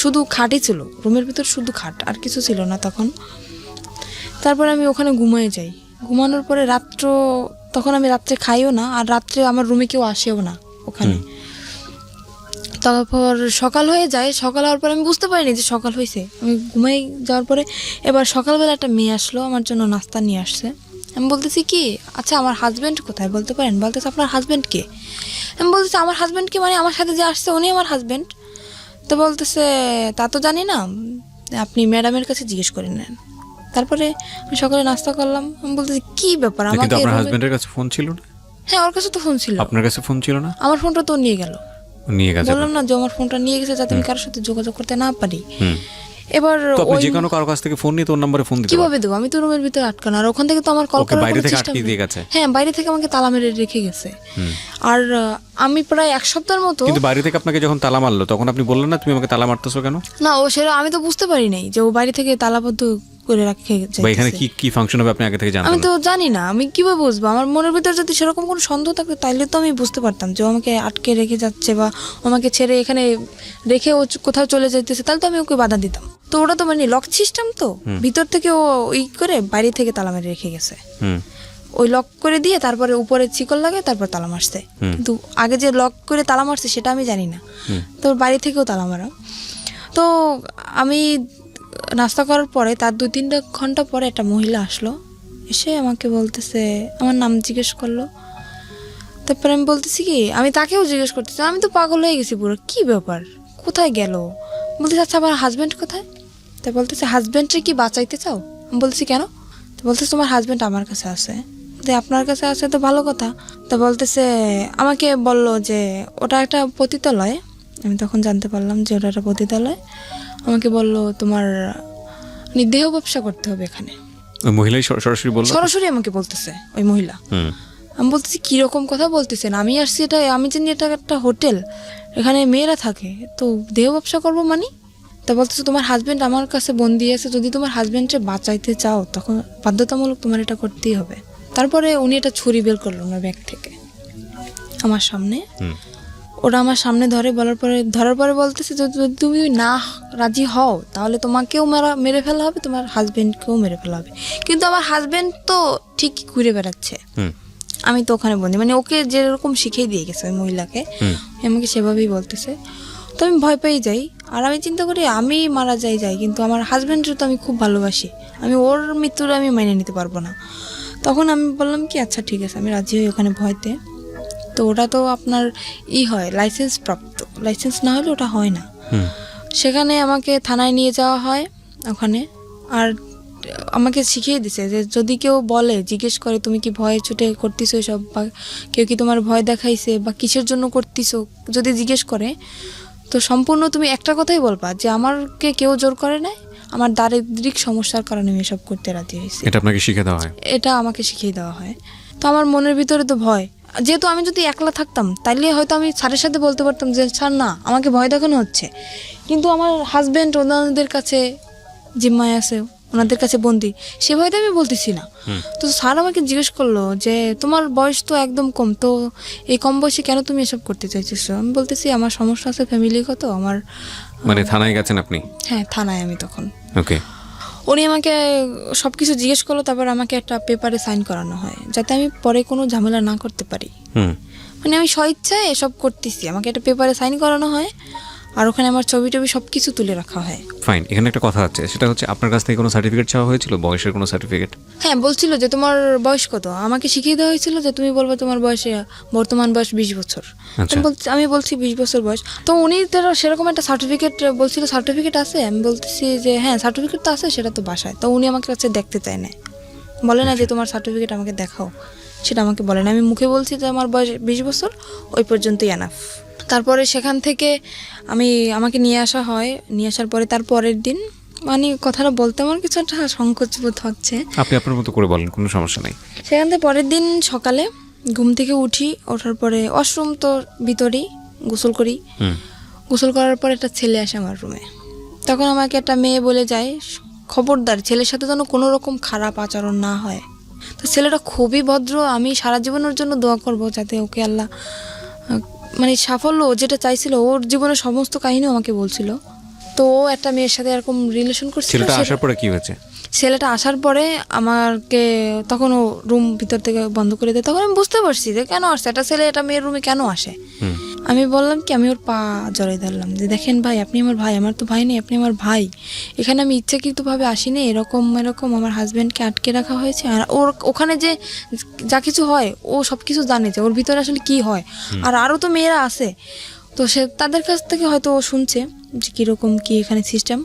শুধু খাটই ছিল রুমের ভিতর, শুধু খাট, আর কিছু ছিল না তখন। তারপরে আমি ওখানে ঘুমিয়ে যাই। ঘুমানোর পরে তখন আমি রাত্রে খাইও না, আর রাত্রে আমার রুমে কেউ আসেও না ওখানে। তারপর সকাল হয়ে যায়, সকাল হওয়ার পরে আমি বুঝতে পারিনি যে সকাল হয়েছে। আমি ঘুমাই যাওয়ার পরে এবার সকালবেলা একটা মেয়ে আসলো, আমার জন্য নাস্তা নিয়ে আসছে। আমি বলতেছি কি আচ্ছা আমার হাজব্যান্ড কোথায় বলতে পারেন? বলতেছে আপনার হাজব্যান্ড কে? আমি বলতেছি আমার হাজব্যান্ড কে, মানে আমার সাথে যে আসছে উনি আমার হাজব্যান্ড। তো বলতেছে তা তো জানি না, আপনি ম্যাডামের কাছে জিজ্ঞেস করে নেন। তারপরে আমি সকালে নাস্তা করলাম। আমি বলতেছি কি ব্যাপার, আমাকে আপনার হাজবেন্ডের কাছে ফোন ছিল না? হ্যাঁ ওর কাছে তো ফোন ছিল। আপনার কাছে ফোন ছিল না? আমার ফোনটা তো নিয়ে গেল। নিয়ে গেছে? বললাম না যে আমার ফোনটা নিয়ে গেছে, যাতে আমি কারোর সাথে যোগাযোগ করতে না পারি। এবার তো আপনি ওই যে কোনো কারো কাছ থেকে ফোন নিয়ে তোর নম্বরে ফোন দিতে পারেন। কিভাবে দেবো, আমি তো রুমের ভিতরে আটকানো, আর ওখান থেকে তো আমার কল ওকে করার বাইরে কোনো থেকে চেষ্টা আটকে দিয়ে গেছে। হ্যাঁ, বাইরে থেকে আমাকে তালা মেরে রেখে গেছে। আর আমি প্রায় এক সপ্তাহের মতো, কিন্তু বাইরে থেকে আপনাকে যখন তালা মারলো তখন আপনি বললেন না তুমি আমাকে তালা মারতেছো কেন, না ও সেটা আমি তো বুঝতে পারি নাই যে ও বাইরে থেকে তালাবদ্ধ করে রাখে বা এখানে যাইতেছে। কি কি ফাংশন হবে আপনি আগে থেকে আমি জানতেন তো না? জানি না, আমি কিভাবে বুঝবো? আমার মনের ভিতরে যদি সেরকম কোনো সন্দেহ থাকতো তাইলে তো আমি বুঝতে পারতাম যে ও আমাকে আটকে রেখে যাচ্ছে বা ও আমাকে ছেড়ে এখানে রেখে ও কোথাও চলে যাইতেছে, তাহলে তো আমি ওকে বাধা দিতাম। তো ওটা তো মানে লক সিস্টেম, তো ভিতর থেকে ও ই করে বাইরে থেকে তালা মেরে রেখে গেছে। হুম ওই লক করে দিয়ে তারপরে উপরে চিকল লাগে, তারপর তালা মারছে। কিন্তু আগে যে লক করে তালা মারছে সেটা আমি জানি না, তো বাড়ি থেকেও তালা মারা। তো আমি নাস্তা করার পরে তার 2-3 ঘন্টা পরে একটা মহিলা আসলো, এসে আমাকে বলতেছে, আমার নাম জিজ্ঞেস করলো। তারপরে আমি বলতেছি কি, আমি তাকেও জিজ্ঞেস করতেছি, আমি তো পাগল হয়ে গেছি পুরো, কি ব্যাপার, কোথায় গেল? বলতেছে আচ্ছা আমার হাজব্যান্ড কোথায়? তা বলতেছে হাজব্যান্ডকে কি বাঁচাইতে চাও? আমি বলতেছি কেন? তো বলতেছে তোমার হাজব্যান্ড আমার কাছে আছে। যে আপনার কাছে আছে তো ভালো কথা। তা বলতেছে, আমাকে বলল যে ওটা একটা পতিতালয়। আমি তখন জানতে পারলাম যে ওটা একটা পতিতালয়। আমাকে বলল তোমার দেহ ব্যবসা করতে হবে এখানে। ওই মহিলাই সরাসরি বললো? সরাসরি আমাকে বলতেছে ওই মহিলা। হুম আমি বলতেছি কীরকম কথা বলতেছেন, আমি আসছি এটা, আমি জানি এটা একটা হোটেল, এখানে মেয়েরা থাকে, তো দেহ ব্যবসা করবো মানে? তা বলতেছে তোমার হাজব্যান্ড আমার কাছে বন্দি আছে, যদি তোমার হাজব্যান্ডকে বাঁচাইতে চাও তখন বাধ্যতামূলক তোমার এটা করতেই হবে। তারপরে উনি এটা ছুরি বের করলো ওনার ব্যাগ থেকে আমার সামনে। ওরা আমার সামনে ধরার পরে বলতেছে যদি তুমি না রাজি হও তাহলে তোমাকেও মেরে ফেলা হবে, তোমার হাজব্যান্ডকেও মেরে ফেলা হবে। কিন্তু আমার হাজব্যান্ড তো ঠিকই ঘুরে বেড়াচ্ছে, আমি তো ওখানে বন্দি, মানে ওকে যেরকম শিখিয়ে দিয়ে গেছে ওই মহিলাকে, আমাকে সেভাবেই বলতেছে। তো আমি ভয় পেয়ে যাই, আর আমি চিন্তা করি আমি মারা যাই, কিন্তু আমার হাজব্যান্ডের তো আমি খুব ভালোবাসি, আমি ওর মৃত্যুর আমি মেনে নিতে পারবো না। তখন আমি বললাম কি আচ্ছা ঠিক আছে, আমি রাজি হই ওখানে ভয়তে। তো ওটা তো আপনার হয় লাইসেন্স প্রাপ্ত, লাইসেন্স না হলে ওটা হয় না। সেখানে আমাকে থানায় নিয়ে যাওয়া হয় ওখানে, আর আমাকে শিখিয়ে দিছে যে যদি কেউ বলে, জিজ্ঞেস করে তুমি কি ভয়ে ছুটে করতেছো এসব, বা কেউ কি তোমার ভয় দেখাইছে বা কিসের জন্য করতেছো, যদি জিজ্ঞেস করে তো সম্পূর্ণ তুমি একটা কথাই বলবা যে আমাকে কেউ জোর করে নাই, আমার দারিদ্রিক সমস্যার কারণে আমি এসব করতে রাজি হয়েছি। এটা আপনাকে শিখে দেওয়া হয়? এটা আমাকে শিখিয়ে দেওয়া হয়। তো আমার মনের ভিতরে তো ভয়, যেহেতু আমি যদি একলা থাকতাম তাইলে হয়তো আমি স্যারের সাথে বলতে পারতাম যে স্যার না আমাকে ভয় দেখানো হচ্ছে, কিন্তু আমার হাজব্যান্ড ওনাদের কাছে জিম্মায় আছে, ওনাদের কাছে বন্দি, সে ভয়তে আমি বলতেছি না। তো স্যার আমাকে জিজ্ঞেস করলো যে তোমার বয়স তো একদম কম, তো এই কম বয়সে কেন তুমি এসব করতে চাইছো? আমি বলতেছি আমার সমস্যা আছে ফ্যামিলিগত, আমার মানে থানায় গেছেন আপনি? হ্যাঁ থানায় আমি তখন। ওকে। উনি আমাকে সব কিছু জিজ্ঞেস করলো, তারপর আমাকে একটা পেপারে সাইন করানো হয় যাতে আমি পরে কোনো ঝামেলা না করতে পারি। মানে আমি স্বইচ্ছায় এসব করতেছি, আমাকে একটা পেপারে সাইন করানো হয়, আর ওখানে আমার ছবি টবি সব কিছু তুলে রাখা হয়। ফাইন, এখানে একটা কথা আছে, সেটা হচ্ছে আপনার কাছ থেকে কোনো সার্টিফিকেট চাওয়া হয়েছিল, বয়সের কোনো সার্টিফিকেট? হ্যাঁ বলছিল যে তোমার বয়স কত, আমাকে শিখিয়ে দেওয়া হয়েছিল যে তুমি বলবে তোমার বয়সে বর্তমান বয়স 20 বছর। আচ্ছা। আমি বলছি 20 বছর বয়স। তো উনি তারা সেরকম একটা সার্টিফিকেট বলছিল, সার্টিফিকেট আছে? আমি বলতেছি যে হ্যাঁ সার্টিফিকেট তো আছে, সেটা তো বাসায়। তো উনি আমাকে কাছে দেখতে চায় না, বলে না যে তোমার সার্টিফিকেট আমাকে দেখাও, সেটা আমাকে বলে না। আমি মুখে বলছি যে আমার বয়স 20 বছর, ওই পর্যন্তই এনাফ। তারপরে সেখান থেকে আমাকে নিয়ে আসা হয়, নিয়ে আসার পরে তার পরের দিন, মানে কথাটা বলতে আমার কিছু একটা সংকোচ বোধ হচ্ছে, আপনি আপনার মতো করে বলেন, কোনো সমস্যা নেই। সেখান থেকে পরের দিন সকালে ঘুম থেকে ওঠার পরে ওয়াশরুম তো ভিতরেই, গোসল করি। গোসল করার পর একটা ছেলে আসে আমার রুমে। তখন আমাকে একটা মেয়ে বলে যায় খবরদার ছেলের সাথে যেন কোনো রকম খারাপ আচরণ না হয়। তো ছেলেটা খুবই ভদ্র, আমি সারা জীবনের জন্য দোয়া করব যাতে ওকে আল্লাহ মানে সাফল্য যেটা চাইছিল, ওর জীবনের সমস্ত কাহিনী আমাকে বলছিল। তো ও একটা মেয়ের সাথে এরকম রিলেশন করছিল। ছেলেটা আসার পরে কি হয়েছে? ছেলেটা আসার পরে আমাকে তখন ও রুম ভিতর থেকে বন্ধ করে দেয়। তখন আমি বুঝতে পারছি যে কেন আসছে একটা ছেলে, এটা মেয়ের রুমে কেন আসে। আমি বললাম কি, আমি ওর পা জড়াই ধরলাম যে দেখেন ভাই, আপনি আমার ভাই, আমার তো ভাই নেই, আপনি আমার ভাই, এখানে আমি ইচ্ছাকৃতভাবে আসিনি, এরকম আমার হাজব্যান্ডকে আটকে রাখা হয়েছে। আর ওর ওখানে যে যা কিছু হয় ও সব কিছু জানে যে ওর ভিতরে আসলে কি হয়, আর আরও তো মেয়েরা আছে, তো সে তাদের কাছ থেকে হয়তো ও শুনছে যে কীরকম কী এখানে সিস্টেম।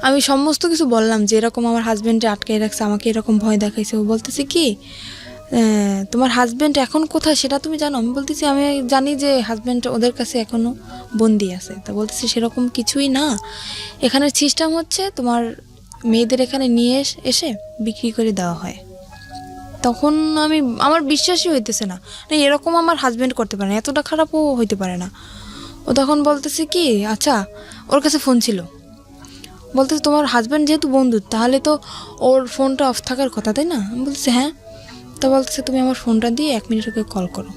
আমি সমস্ত কিছু বললাম যে এরকম আমার হাজব্যান্ডে আটকে রাখছে, আমাকে এরকম ভয় দেখাইছে। ও বলতেছে কি তোমার হাজব্যান্ড এখন কোথায় সেটা তুমি জানো? আমি বলতেছি আমি জানি যে হাজব্যান্ড ওদের কাছে এখনও বন্দি আছে। তা বলতেছি সেরকম কিছুই না, এখানে সিস্টেম হচ্ছে তোমার মেয়েদের এখানে নিয়ে এসে বিক্রি করে দেওয়া হয়। তখন আমার বিশ্বাসই হইতেছে না, না এরকম আমার হাজব্যান্ড করতে পারে না, এতটা খারাপও হইতে পারে না। ও তখন বলতেছে কি, আচ্ছা ওর কাছে ফোন ছিল, বলতেছে তোমার হাজব্যান্ড যেহেতু বন্ধু তাহলে তো ওর ফোনটা অফ থাকার কথা, তাই না? আমি বলতেছি হ্যাঁ। তো বলতেছে তুমি আমার ফোনটা দিয়ে 1 মিনিট ওকে কল করো।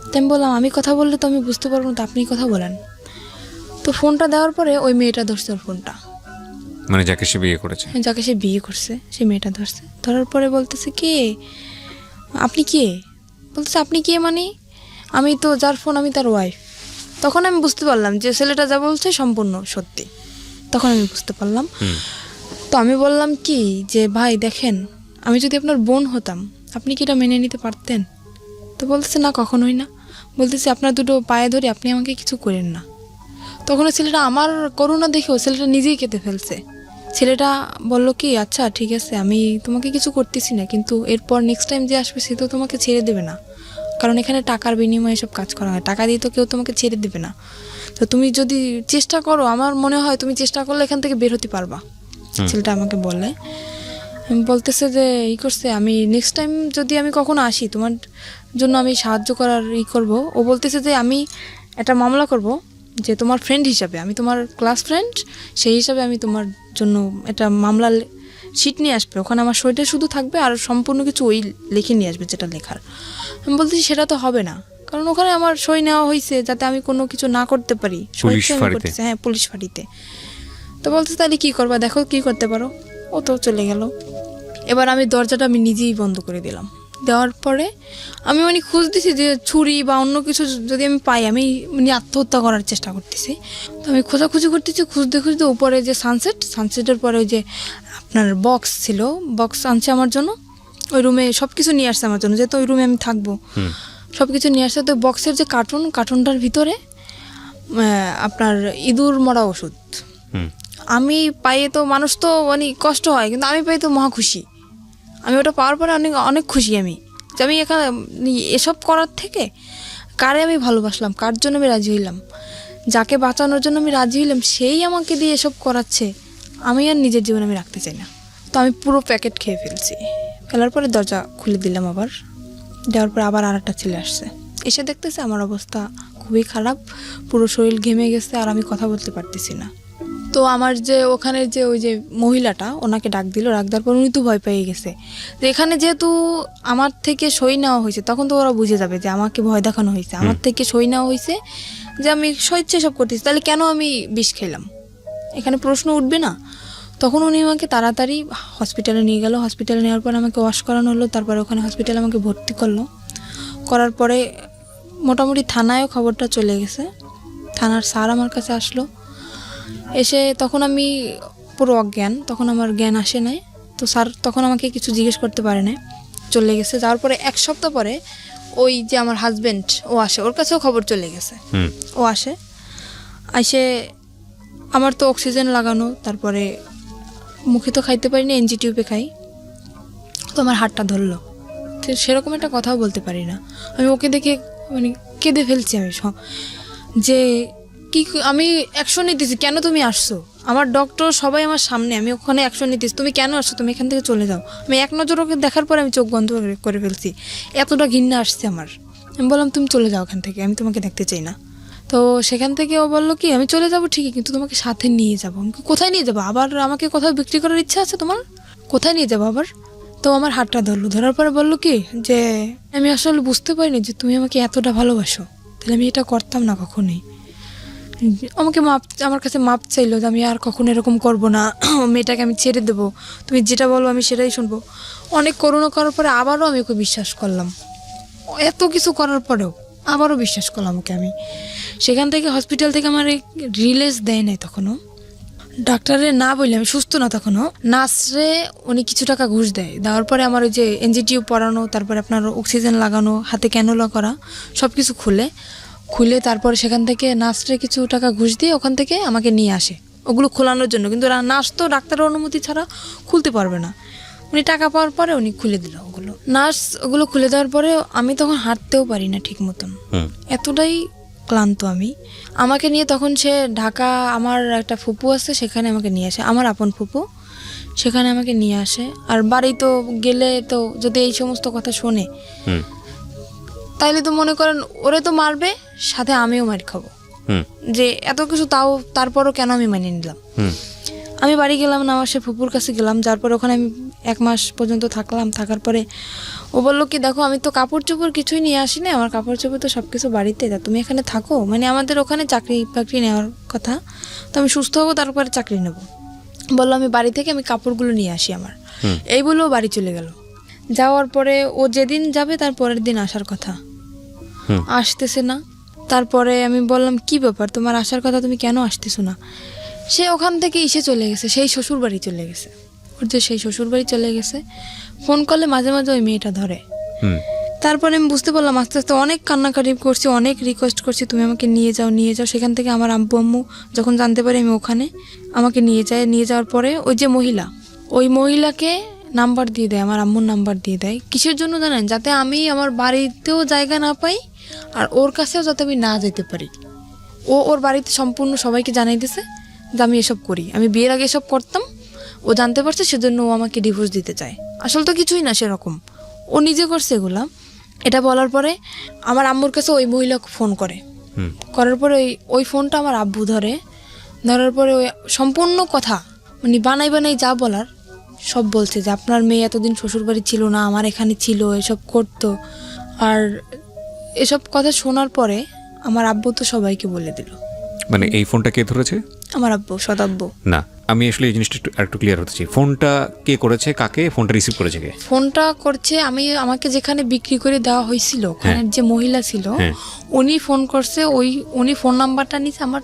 তো আমি বললাম আমি কথা বললে তো আমি বুঝতে পারবো না, তো আপনি কথা বলেন। তো ফোনটা দেওয়ার পরে ওই মেয়েটা ধরছে ওর ফোনটা, মানে যাকে সে বিয়ে করেছে। যাকে সে বিয়ে করছে সেই মেয়েটা ধরছে। ধরার পরে বলতেছে কি আপনি কে? বলতেছে আপনি কে মানে? আমি তো যার ফোন আমি তার ওয়াইফ। তখন আমি বুঝতে পারলাম যে ছেলেটা যা বলছে সম্পূর্ণ সত্যি, তখন আমি বুঝতে পারলাম। তো আমি বললাম কি যে ভাই দেখেন, আমি যদি আপনার বোন হতাম আপনি কি এটা মেনে নিতে পারতেন? তো বলতেছে না কখনোই না। বলতেছে আপনার দুটো পায়ে ধরে আপনি আমাকে কিছু করেন না। তখন ছেলেটা আমার করুণা দেখেও ছেলেটা নিজেই কেঁদে ফেলছে। ছেলেটা বলল কি আচ্ছা ঠিক আছে আমি তোমাকে কিছু করতেছি না, কিন্তু এরপর নেক্সট টাইম যে আসবে সে তো তোমাকে ছেড়ে দেবে না, কারণ এখানে টাকার বিনিময়ে সব কাজ করা হয়, টাকা দিয়ে তো কেউ তোমাকে ছেড়ে দেবে না। তো তুমি যদি চেষ্টা করো, আমার মনে হয় তুমি চেষ্টা করলে এখান থেকে বের হতে পারবা। ছেলেটা আমাকে বলে, বলতেছে যে করছে আমি নেক্সট টাইম যদি আমি কখনো আসি তোমার জন্য আমি সাহায্য করার করব। ও বলতেছে যে আমি একটা মামলা করব, যে তোমার ফ্রেন্ড হিসাবে, আমি তোমার ক্লাস ফ্রেন্ড সেই হিসাবে আমি তোমার জন্য একটা মামলা শিট নিয়ে আসবে, ওখানে আমার সইটা শুধু থাকবে আর সম্পূর্ণ কিছু ওই লিখে নিয়ে আসবে যেটা লেখার। আমি বলতেছি সেটা তো হবে না, কারণ ওখানে আমার সই নেওয়া হয়েছে যাতে আমি কোনো কিছু না করতে পারি। হ্যাঁ পুলিশ ফাঁড়িতে। তো বলতেছে তাহলে কী করবা, দেখো কী করতে পারো। ও তো চলে গেল। এবার আমি দরজাটা আমি নিজেই বন্ধ করে দিলাম। দেওয়ার পরে আমি খুঁজতেছি যে ছুরি বা অন্য কিছু যদি আমি পাই, আমি আত্মহত্যা করার চেষ্টা করতেছি। তো আমি খোঁজাখুঁজি করতেছি, খুঁজতে খুঁজতে উপরে যে সানসেটের পরে ওই যে আপনার বক্স ছিল, বক্স আনছে আমার জন্য, ওই রুমে সব কিছু নিয়ে আসছে আমার জন্য, যেহেতু ওই রুমে আমি থাকবো, সব কিছু নিয়ে আসছে। তো বক্সের যে কার্টুনটার ভিতরে আপনার ইঁদুর মরা ওষুধ। আমি পাইয়ে তো মানুষ তো কষ্ট হয়, কিন্তু আমি পাই তো মহা খুশি। আমি ওটা পাওয়ার পরে অনেক অনেক খুশি আমি, যে আমি এখানে এসব করার থেকে কারে আমি ভালোবাসলাম, কার জন্য আমি রাজি হইলাম, যাকে বাঁচানোর জন্য আমি রাজি হইলাম সেই আমাকে দিয়ে এসব করাচ্ছে, আমি আর নিজের জীবন আমি রাখতে চাই না। তো আমি পুরো প্যাকেট খেয়ে ফেলার পরে দরজা খুলে দিলাম। আবার দেওয়ার পরে আবার আর একটা ছেলে আসছে, এসে দেখতেছে আমার অবস্থা খুবই খারাপ, পুরো শরীর ঘেমে গেছে আর আমি কথা বলতে পারতেছি না। তো আমার যে ওখানের যে ওই যে মহিলাটা ওনাকে ডাক দিল, ডাক দেওয়ার পর উনি তো ভয় পেয়ে গেছে যে এখানে যেহেতু আমার থেকে সই নেওয়া হয়েছে, তখন তো ওরা বুঝে যাবে যে আমাকে ভয় দেখানো হয়েছে, আমার থেকে সই নেওয়া হয়েছে যে আমি স্বেচ্ছায় সব করতেছি, তাহলে কেন আমি বিষ খেলাম, এখানে প্রশ্ন উঠবে না। তখন উনি আমাকে তাড়াতাড়ি হসপিটালে নিয়ে গেল। হসপিটালে নেওয়ার পর আমাকে ওয়াশ করানো হলো, তারপরে ওখানে হসপিটালে আমাকে ভর্তি করলো। করার পরে মোটামুটি থানায়ও খবরটা চলে গেছে, থানার স্যার আমার কাছে আসলো, এসে তখন আমি পুরো অজ্ঞান, তখন আমার জ্ঞান আসে নাই। তো স্যার তখন আমাকে কিছু জিজ্ঞেস করতে পারে না, চলে গেছে। যাওয়ার পরে 1 সপ্তাহ পরে ওই যে আমার হাজব্যান্ড ও আসে, ওর কাছেও খবর চলে গেছে। ও আসে আমার তো অক্সিজেন লাগানো, তারপরে মুখে তো খাইতে পারি না, এনজি টিউবে খাই। তো আমার হাতটা ধরলো, সেরকম একটা কথাও বলতে পারি না। আমি ওকে দেখে কেঁদে ফেলছি আমি, যে কি আমি অ্যাকশন নিতেছি, কেন তুমি আসছো, আমার ডক্টর সবাই আমার সামনে, আমি ওখানে অ্যাকশন নিতেছি, তুমি কেন আসছো, তুমি এখান থেকে চলে যাও। আমি এক নজর ওকে দেখার পরে আমি চোখ বন্ধ করে ফেলছি, এতটা ঘৃণা আসছে আমার। আমি বললাম তুমি চলে যাও এখান থেকে, আমি তোমাকে দেখতে চাই না। তো সেখান থেকে ও বললো কি আমি চলে যাবো ঠিকই, কিন্তু তোমাকে সাথে নিয়ে যাবো। আমি কোথায় নিয়ে যাবো, আবার আমাকে কোথাও বিক্রি করার ইচ্ছা আছে তোমার, কোথায় নিয়ে যাবো আবার? তো আমার হাতটা ধরলো, ধরার পরে বললো কি যে আমি আসলে বুঝতে পারিনি যে তুমি আমাকে এতটা ভালোবাসো, তাহলে আমি এটা করতাম না কখনোই। আমাকে আমার কাছে মাপ চাইলো যে আমি আর কখনো এরকম করবো না, মেয়েটাকে আমি ছেড়ে দেবো, তুমি যেটা বলবো আমি সেটাই শুনবো। অনেক করুণা করার পরে আবারও আমি ওকে বিশ্বাস করলাম, এত কিছু করার পরেও আবারও বিশ্বাস করলাম ওকে আমি। সেখান থেকে হসপিটাল থেকে আমার রিলিজ দেয় নাই তখনও, ডাক্তারে না বললে আমি সুস্থ না তখনও, নার্সরে উনি কিছু টাকা ঘুষ দেওয়ার পরে আমার ওই যে এনজিটিউ পরানো, তারপরে আপনার অক্সিজেন লাগানো, হাতে ক্যানোলা করা, সব কিছু খুলে তারপরে সেখান থেকে নার্সরে কিছু টাকা ঘুষ দিয়ে ওখান থেকে আমাকে নিয়ে আসে ওগুলো খোলানোর জন্য, কিন্তু নার্স তো ডাক্তারের অনুমতি ছাড়া খুলতে পারবে না। উনি টাকা পাওয়ার পরে উনি খুলে দিল ওগুলো। নার্স ওগুলো খুলে দেওয়ার পরে আমি তখন হাঁটতেও পারি না ঠিক মতন, এতটাই ক্লান্ত আমি। আমাকে নিয়ে তখন সে ঢাকা, আমার একটা ফুপু আছে সেখানে আমাকে নিয়ে আসে, আমার আপন ফুপু, সেখানে আমাকে নিয়ে আসে। আর বাড়ি তো গেলে তো যদি এই সমস্ত কথা শোনে তাইলে তো মনে করেন ওরে তো মারবে, সাথে আমিও মার খাবো। যে এত কিছু তাও তারপরও কেন আমি মেনে নিলাম। আমি বাড়ি গেলাম না, আমার সে ফুপুর কাছে গেলাম, যার পরে ওখানে আমি 1 মাস পর্যন্ত থাকলাম। থাকার পরে ও বললো কি, দেখো আমি তো কাপড় চোপড় কিছুই নিয়ে আসি না, আমার কাপড় চোপড় তো সব কিছু বাড়িতে, তা তুমি এখানে থাকো, মানে আমাদের ওখানে চাকরি বাকরি নেওয়ার কথা, তো আমি সুস্থ হবো তারপরে চাকরি নেব। বললো আমি বাড়ি থেকে আমি কাপড়গুলো নিয়ে আসি আমার, এই বলেও বাড়ি চলে গেল। যাওয়ার পরে ও যেদিন যাবে তার পরের দিন আসার কথা, আসতেছে না। তারপরে আমি বললাম কি ব্যাপার, তোমার আসার কথা, তুমি কেন আসতেছো না? সে ওখান থেকে এসে চলে গেছে, সেই শ্বশুর বাড়ি চলে গেছে, ওর যে সেই শ্বশুর বাড়ি চলে গেছে। ফোন করলে মাঝে মাঝে ওই মেয়েটা ধরে। তারপরে আমি বুঝতে পারলাম আস্তে আস্তে, অনেক কান্নাকাটি করছি, অনেক রিকোয়েস্ট করছি তুমি আমাকে নিয়ে যাও নিয়ে যাও। সেখান থেকে আমার আব্বু আম্মু যখন জানতে পারি আমি ওখানে, আমাকে নিয়ে যায়। নিয়ে যাওয়ার পরে ওই যে মহিলা, ওই মহিলাকে নাম্বার দিয়ে দেয়, আমার আম্মুর নাম্বার দিয়ে দেয়। কিসের জন্য জানেন? যাতে আমি আমার বাড়িতেও জায়গা না পাই আর ওর কাছেও যাতে আমি না যেতে পারি। ও ওর বাড়িতে সম্পূর্ণ সবাইকে জানাই দিছে যে আমি এসব করি, আমি বিয়ের আগে এসব করতাম, ও জানতে পারছে, সেজন্য ও আমাকে ডিভোর্স দিতে চায়। আসলে তো কিছুই না সেরকম, ও নিজে করছে এগুলা। এটা বলার পরে আমার আম্মুর কাছে ওই মহিলা ফোন করে, করার পরে ওই ফোনটা আমার আব্বু ধরে। ধরার পরে ওই সম্পূর্ণ কথা মানে বানাই বানাই যা বলার সব বলছে, যে আপনার মেয়ে এতদিন শ্বশুরবাড়ি ছিল না, আমার এখানে ছিল, এসব করতো। আর এসব কথা শোনার পরে আমার আব্বু তো সবাইকে বলে দিল। মানে এই ফোনটা কে ধরেছে? আমার আব্বু, সদাব্বু। না, আমি আসলে এই জিনিসটা একটু ক্লিয়ার হতে চাই। ফোনটা কে করেছে, কাকে ফোনটা রিসিভ করেছে কে? ফোনটা করছে আমাকে যেখানে বিক্রি করে দেওয়া হয়েছিল, ওখানে যে মহিলা ছিল উনি ফোন করছে। উনি ফোন নাম্বারটা নিছে আমার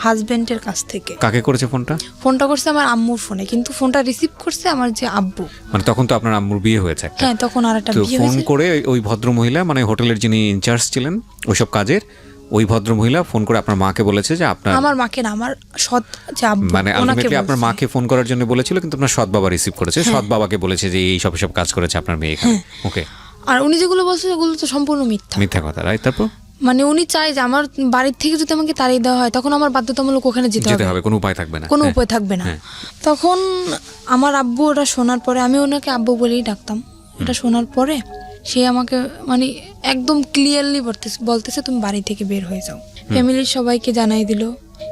হাজবেন্ডের কাছ থেকে। কাকে করেছে ফোনটা? ফোনটা করছে আমার আম্মুর ফোনে, কিন্তু ফোনটা রিসিভ করছে আমার যে আব্বু। মানে তখন তো আপনার আম্মুর বিয়ে হয়েছে একটা। হ্যাঁ, তখন আর একটা বিয়ে ফোন হয়েছে। করে ওই ভদ্র মহিলা, মানে হোটেলের যিনি ইনচার্জ ছিলেন ওইসব কাজের, ওই ভদ্র মহিলা ফোন করে আপনার মাকে বলেছে যে আপনার, আমার মাকে না, আমার সৎ যে আব্বু, মানে আলটিমেটলি আপনার মাকে ফোন করার জন্য বলেছিল, কিন্তু আপনার সৎ বাবা রিসিভ করেছে। সৎ বাবাকে বলেছে যে এই সব কাজ করেছে আপনার মেয়ে এখানে। ওকে। আর উনি যেগুলো বলছে সেগুলো তো সম্পূর্ণ মিথ্যা। মিথ্যা কথা, রাইট? তারপর মানে উনি চায় যে আমার বাড়ির থেকে যদি আমাকে তাড়িয়ে দেওয়া হয় তখন আমার বাধ্যতামূলক ওখানে যেতে হবে, কোনো উপায় থাকবে না, কোনো উপায় থাকবে না। তখন আমার আব্বু ওটা শোনার পরে, আমি ওনাকে আব্বু বলেই ডাকতাম, এটা শোনার পরে সে আমাকে মানে একদম ক্লিয়ারলি বলতেছে তুমি বাড়ি থেকে বের হয়ে যাও। ফ্যামিলির সবাইকে জানাই দিল।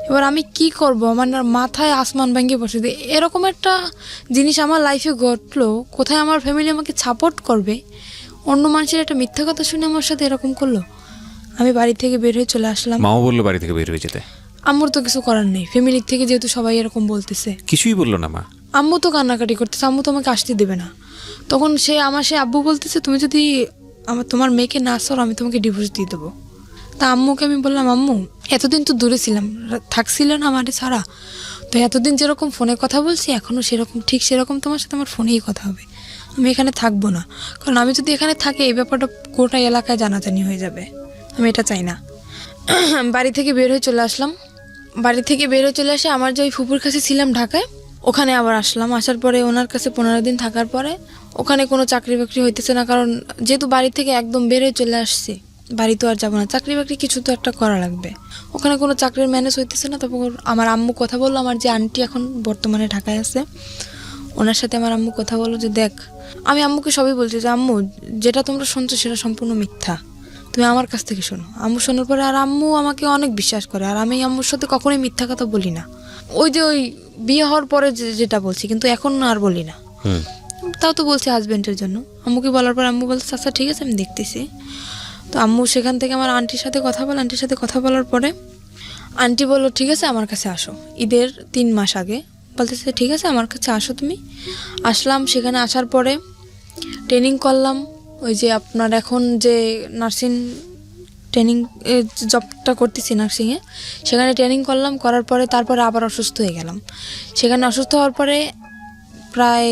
এবার আমি কি করব, আমার মাথায় আসমান ভেঙে পড়ছে। এরকম একটা জিনিস আমার লাইফে ঘটলো, কোথায় আমার ফ্যামিলি আমাকে সাপোর্ট করবে, অন্য মানুষের একটা মিথ্যা কথা শুনে আমার সাথে এরকম করলো। আমি বাড়ি থেকে বের হয়ে চলে আসলাম। মাও বললো বাড়ি থেকে বের হয়ে যেতে? আম্মুর তো কিছু করার নেই, ফ্যামিলির থেকে যেহেতু সবাই এরকম বলতেছে। কিছুই বললো না মা? আম্মু তো কান্নাকাটি করতেছে, আম্মু তো আমাকে আসতে দেবে না। তখন সে আব্বু বলতেছে তুমি যদি তোমার মেয়েকে না সর আমি তোমাকে ডিভোর্স দিয়ে দেবো। তা আম্মুকে আমি বললাম আম্মু এতদিন তো দূরে ছিলাম, থাকছিল না আমাদের ছাড়া, তো এতদিন যেরকম ফোনে কথা বলছি এখনও সেরকম, ঠিক সেরকম তোমার সাথে আমার ফোনেই কথা হবে, আমি এখানে থাকবো না। কারণ আমি যদি এখানে থাকি এই ব্যাপারটা গোটা এলাকায় জানাজানি হয়ে যাবে, আমি এটা চাই না। বাড়ি থেকে বের হয়ে চলে আসলাম। বাড়ি থেকে বের হয়ে চলে আসে আমার যে ওই ফুপুর কাছে ছিলাম ঢাকায়, ওখানে আবার আসলাম। আসার পরে ওনার কাছে 15 দিন থাকার পরে ওখানে কোনো চাকরি বাকরি হইতেছে না, কারণ যেহেতু বাড়ি থেকে একদম বের হয়ে চলে আসছি, বাড়ি তো আর যাবো না, চাকরি বাকরি কিছু তো একটা করা লাগবে। ওখানে কোনো চাকরির ম্যানেজ হইতেছে না। তারপর আমার আম্মু কথা বললো, আমার যে আন্টি এখন বর্তমানে ঢাকায় আছে ওনার সাথে আমার আম্মু কথা বললো যে দেখ, আমি আম্মুকে সবই বলছি যে আম্মু যেটা তোমরা শুনছো সেটা সম্পূর্ণ মিথ্যা, তুমি আমার কাছ থেকে শোনো। আম্মু শোনার পরে আর আম্মু আমাকে অনেক বিশ্বাস করে, আর আমি আম্মুর সাথে কখনোই মিথ্যা কথা বলি না। ওই বিয়ে হওয়ার পরে যেটা বলছি, কিন্তু এখন আর বলি না। তাও তো বলছি হাজবেন্ডের জন্য। আম্মুকে বলার পর আম্মু বলছে আচ্ছা ঠিক আছে আমি দেখতেছি। তো আম্মু সেখান থেকে আমার আন্টির সাথে কথা বলে, আন্টির সাথে কথা বলার পরে আন্টি বললো ঠিক আছে আমার কাছে আসো। ঈদের 3 মাস আগে বলতেছে ঠিক আছে আমার কাছে আসো তুমি। আসলাম, সেখানে আসার পরে ট্রেনিং করলাম। ওই যে আপনার এখন যে নার্সিং ট্রেনিং জবটা করতেছি নার্সিংয়ে, সেখানে ট্রেনিং করলাম। করার পরে তারপরে আবার অসুস্থ হয়ে গেলাম। সেখানে অসুস্থ হওয়ার পরে প্রায়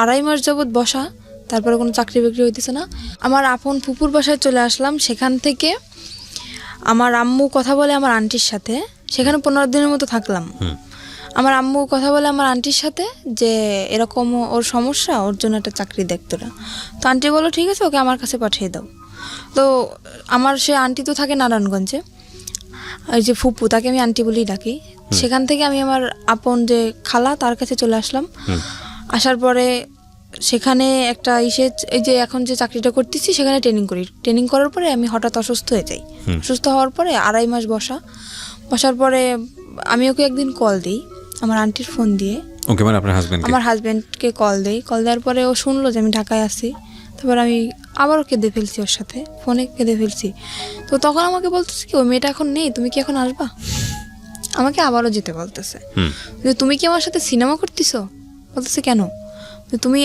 2.5 মাস যাবৎ বসা, তারপরে কোনো চাকরি বাকরি হইতেছে না। আমার আপন ফুপুর বাসায় চলে আসলাম। সেখান থেকে আমার আম্মু কথা বলে আমার আন্টির সাথে, সেখানে 15 দিনের মতো থাকলাম। আমার আম্মু কথা বলে আমার আন্টির সাথে যে এরকম ওর সমস্যা, ওর জন্য একটা চাকরি দেখতো না। তো আন্টি বললো ঠিক আছে, ওকে আমার কাছে পাঠিয়ে দাও। তো আমার সে আন্টি তো থাকে নারায়ণগঞ্জে, ওই যে ফুপু, তাকে আমি আন্টি বলেই ডাকি। সেখান থেকে আমি আমার আপন যে খালা, তার কাছে চলে আসলাম। আসার পরে সেখানে একটা এই যে এখন যে চাকরিটা করতেছি সেখানে ট্রেনিং করি। ট্রেনিং করার পরে আমি হঠাৎ অসুস্থ হয়ে যাই। অসুস্থ হওয়ার পরে 2.5 মাস বসার পরে আমি ওকে একদিন কল দিই আমার আন্টির ফোন দিয়ে। ওকে, মানে আপনার হাজবেন্ড? আমার হাজব্যান্ডকে কল দেওয়ার পরে ও শুনলো যে আমি ঢাকায় আছি। তারপর আমি আবারও কেঁদে ফেলছি, ওর সাথে ফোনে কেঁদে ফেলছি। তো তখন আমাকে বলতেছে কি, ওই মেয়েটা এখন নেই, তুমি কি এখন আসবা? আমাকে আবারও যেতে বলতেছে যে তুমি কি আমার সাথে সিনেমা করতেছো? বলতেছে কেন? তুমি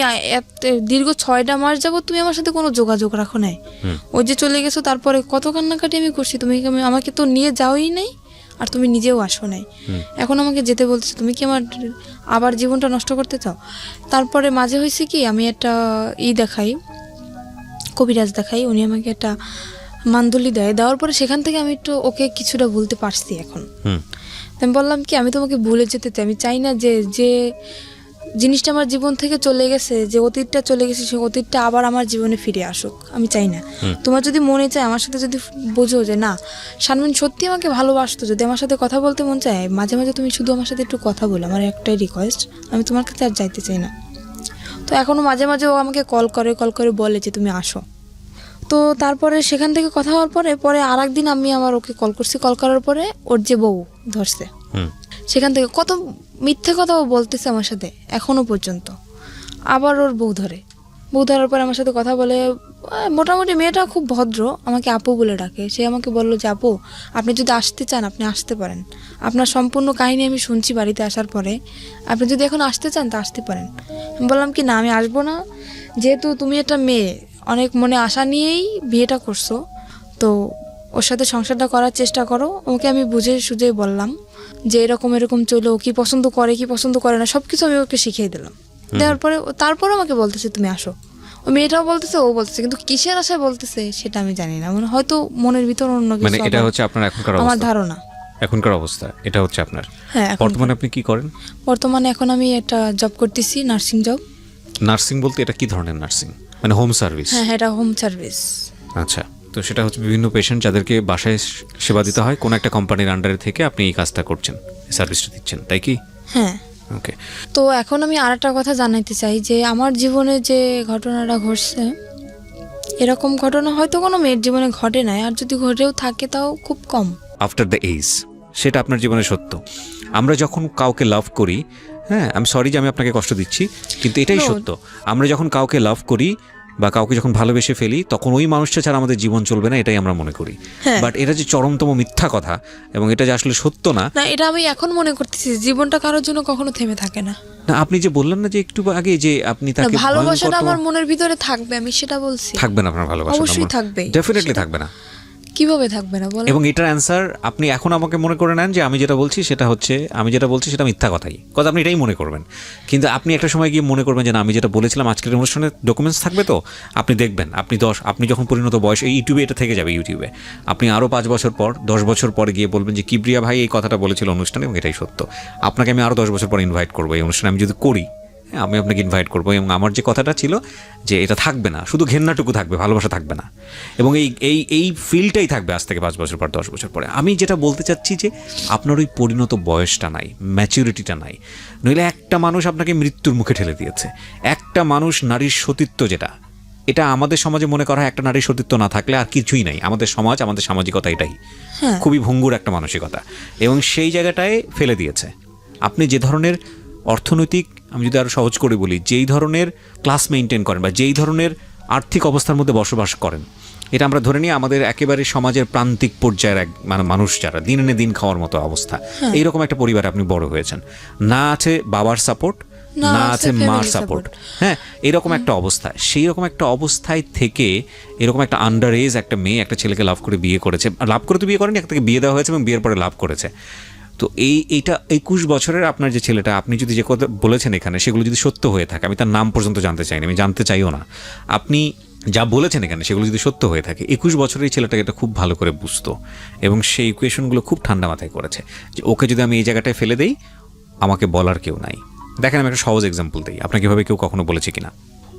দীর্ঘ 6টা মাস যাবো তুমি আমার সাথে কোনো যোগাযোগ রাখো নাই। ওই যে চলে গেছো, তারপরে কত কান্নাকাটি আমি করছি, তুমি আমাকে তো নিয়ে যাওই নাই, আর তুমি নিজেও আসো নাই। এখন আমাকে যেতে বলছো, তুমি কি আমার আবার জীবনটা নষ্ট করতে চাও? তারপরে মাঝে হয়েছে কি, আমি একটা দেখাই, কবিরাজ দেখাই, উনি আমাকে একটা মান্দুলি দেওয়ার পরে সেখান থেকে আমি একটু ওকে কিছুটা ভুলতে পারছি এখন। আমি বললাম কি, আমি তোমাকে ভুলে যেতে চাই, আমি চাই না যে জিনিসটা আমার জীবন থেকে চলে গেছে, যে অতীতটা চলে গেছে, সেই অতীতটা আবার আমার জীবনে ফিরে আসুক, আমি চাই না। তোমার যদি মনে চায় আমার সাথে, যদি বোঝো যে না শারমিন সত্যি আমাকে ভালোবাসতো, যদি আমার সাথে কথা বলতে মন চায়, মাঝে মাঝে তুমি শুধু আমার সাথে একটু কথা বলো, আমার একটাই রিকোয়েস্ট, আমি তোমার কাছে আর যাইতে চাই না। তো এখনও মাঝে মাঝে ও আমাকে কল করে বলে যে তুমি আসো। তো তারপরে সেখান থেকে কথা হওয়ার পরে আর একদিন আমি আবার ওকে কল করছি। কল করার পরে ওর যে বউ ধরছে, সেখান থেকে কত মিথ্যে কথা ও বলতেছে আমার সাথে এখনো পর্যন্ত। আবার ওর বউ ধরার পরে আমার সাথে কথা বলে। মোটামুটি মেয়েটা খুব ভদ্র, আমাকে আপু বলে ডাকে। সে আমাকে বললো যে আপু, আপনি যদি আসতে চান আপনি আসতে পারেন, আপনার সম্পূর্ণ কাহিনী আমি শুনছি বাড়িতে আসার পরে, আপনি যদি এখন আসতে চান তা আসতে পারেন। আমি বললাম কি না, আমি আসবো না, যেহেতু তুমি একটা মেয়ে অনেক মনে আশা নিয়েই বিয়েটা করছো, তো ওর সাথে সংসারটা করার চেষ্টা করো। ওকে আমি বুঝে সুঝে বললাম যে এরকম চলো, কি পছন্দ করে না সব কিছু আমি ওকে শিখিয়ে দিলাম। দেওয়ার পরে তারপর আমাকে বলতেছে তুমি আসো। ও মেয়েটাও বলতেছে, ও বলতেছে, কিন্তু কিসের আশায় বলতেছে সেটা আমি জানি না, মানে হয়তো মনের ভিতর অন্য কিছু। মানে এটা হচ্ছে আপনার এখনকার আমার অবস্থা? ধারণা এখনকার অবস্থা এটা হচ্ছে আপনার? হ্যাঁ। বর্তমানে আপনি কি করেন? বর্তমানে এখন আমি একটা জব করতেছি, নার্সিং জব। নার্সিং বলতে এটা কি ধরনের নার্সিং? মানে হোম সার্ভিস? হ্যাঁ, এটা হোম সার্ভিস। আচ্ছা, তো সেটা হচ্ছে বিভিন্ন পেশেন্ট যাদেরকে বাসায় সেবা দিতে হয়, কোন একটা কোম্পানির আন্ডারে থেকে আপনি এই কাজটা করছেন, সার্ভিসটা দিচ্ছেন, তাই কি? হ্যাঁ। ওকে। তো এখন আমি আর একটা কথা জানাইতে চাই যে আমার জীবনে যে ঘটনাটা ঘটছে, এরকম ঘটনা হয়তো কোনো মেয়ের জীবনে ঘটে নাই, আর যদি ঘটেও থাকে তাও খুব কম। আফটার দ্য এজ, সেটা আপনার জীবনে সত্য। আমরা যখন কাউকে লাভ করি, হ্যাঁ, আমি সরি যে আমি আপনাকে কষ্ট দিচ্ছি, কিন্তু এটাই সত্য। আমরা যখন কাউকে লাভ করি বা কাউকে যখন ভালোবেসে ফেলি, তখন ওই মানুষটা ছাড়া আমাদের জীবন চলবে না, এটাই আমরা মনে করি। বাট এটা যে চরমতম মিথ্যা কথা, এবং এটা যে আসলে সত্য না, এটা আমি এখন মনে করতেছি, জীবনটা কারোর জন্য কখনো থেমে থাকে না। না, আপনি যে বললেন না যে একটু আগে যে আপনি তাকে ভালোবাসাটা আমার মনের ভিতরে থাকবে, আমি সেটা বলছি। থাকবে না আপনার ভালোবাসা? অবশ্যই থাকবে, ডেফিনেটলি থাকবে না। কিভাবে থাকবে না বলেন? এবং এটার অ্যান্সার আপনি এখন আমাকে মনে করে নেন যে আমি যেটা বলছি সেটা মিথ্যা কথাই, কথা আপনি এটাই মনে করবেন। কিন্তু আপনি একটা সময় গিয়ে মনে করবেন যে না, আমি যেটা বলেছিলাম আজকের অনুষ্ঠানে ডকুমেন্টস থাকবে, তো আপনি দেখবেন, আপনি যখন পরিণত বয়স, এই ইউটিউবে এটা থেকে যাবে, ইউটিউবে আপনি আরও 5 বছর পর, 10 বছর পরে গিয়ে বলবেন যে কিবরিয়া ভাই এই কথাটা বলেছিল অনুষ্ঠানে, এবং এটাই সত্য। আপনাকে আমি আরও 10 বছর পর ইনভাইট করবো এই অনুষ্ঠানে, আমি যদি করি, আমি আপনাকে ইনভাইট করবো, এবং আমার যে কথাটা ছিল যে এটা থাকবে না, শুধু ঘেন্নাটুকু থাকবে, ভালোবাসা থাকবে না, এবং এই ফিলটাই থাকবে আজ থেকে 5 বছর পর, 10 বছর পরে। আমি যেটা বলতে চাচ্ছি যে আপনার ওই পরিণত বয়সটা নাই, ম্যাচুরিটিটা নাই, নইলে একটা মানুষ আপনাকে মৃত্যুর মুখে ঠেলে দিয়েছে। একটা মানুষ, নারীর সতীত্ব যেটা, এটা আমাদের সমাজে মনে করা হয় একটা নারীর সতীত্ব না থাকলে আর কিছুই নাই। আমাদের সমাজ, আমাদের সামাজিকতা এটাই, খুবই ভঙ্গুর একটা মানসিকতা, এবং সেই জায়গাটায় ফেলে দিয়েছে। আপনি যে ধরনের অর্থনৈতিক, আমি যদি আরও সহজ করে বলি, যেই ধরনের ক্লাস মেনটেন করেন বা যেই ধরনের আর্থিক অবস্থার মধ্যে বসবাস করেন, এটা আমরা ধরে নিই আমাদের একেবারে সমাজের প্রান্তিক পর্যায়ের মানুষ যারা দিনে দিন খাওয়ার মতো অবস্থা, এইরকম একটা পরিবারে আপনি বড় হয়েছেন, না আছে বাবার সাপোর্ট, না আছে মার সাপোর্ট, হ্যাঁ, এরকম একটা অবস্থা। সেই রকম একটা অবস্থায় থেকে এরকম একটা আন্ডার এজ একটা মেয়ে একটা ছেলেকে লাভ করে বিয়ে করেছে, লাভ করে তো বিয়ে করেনি, একটাকে বিয়ে দেওয়া হয়েছে এবং বিয়ের পরে লাভ করেছে। তো এইটা 21 বছরের আপনার যে ছেলেটা, আপনি যদি যে কথা বলেছেন এখানে সেগুলো যদি সত্য হয়ে থাকে, আমি তার নাম পর্যন্ত জানতে চাইনি, আমি জানতে চাইও না, আপনি যা বলেছেন এখানে সেগুলো যদি সত্য হয়ে থাকে, 21 বছরের এই ছেলেটাকে এটা খুব ভালো করে বুঝতো, এবং সেই ইকুয়েশনগুলো খুব ঠান্ডা মাথায় করেছে যে ওকে যদি আমি এই জায়গাটায় ফেলে দেই, ও আমাকে বলার কেউ নাই। দেখেন আমি একটা সহজ এক্সাম্পল দিই, আপনাকে এভাবে কেউ কখনো বলেছে কিনা।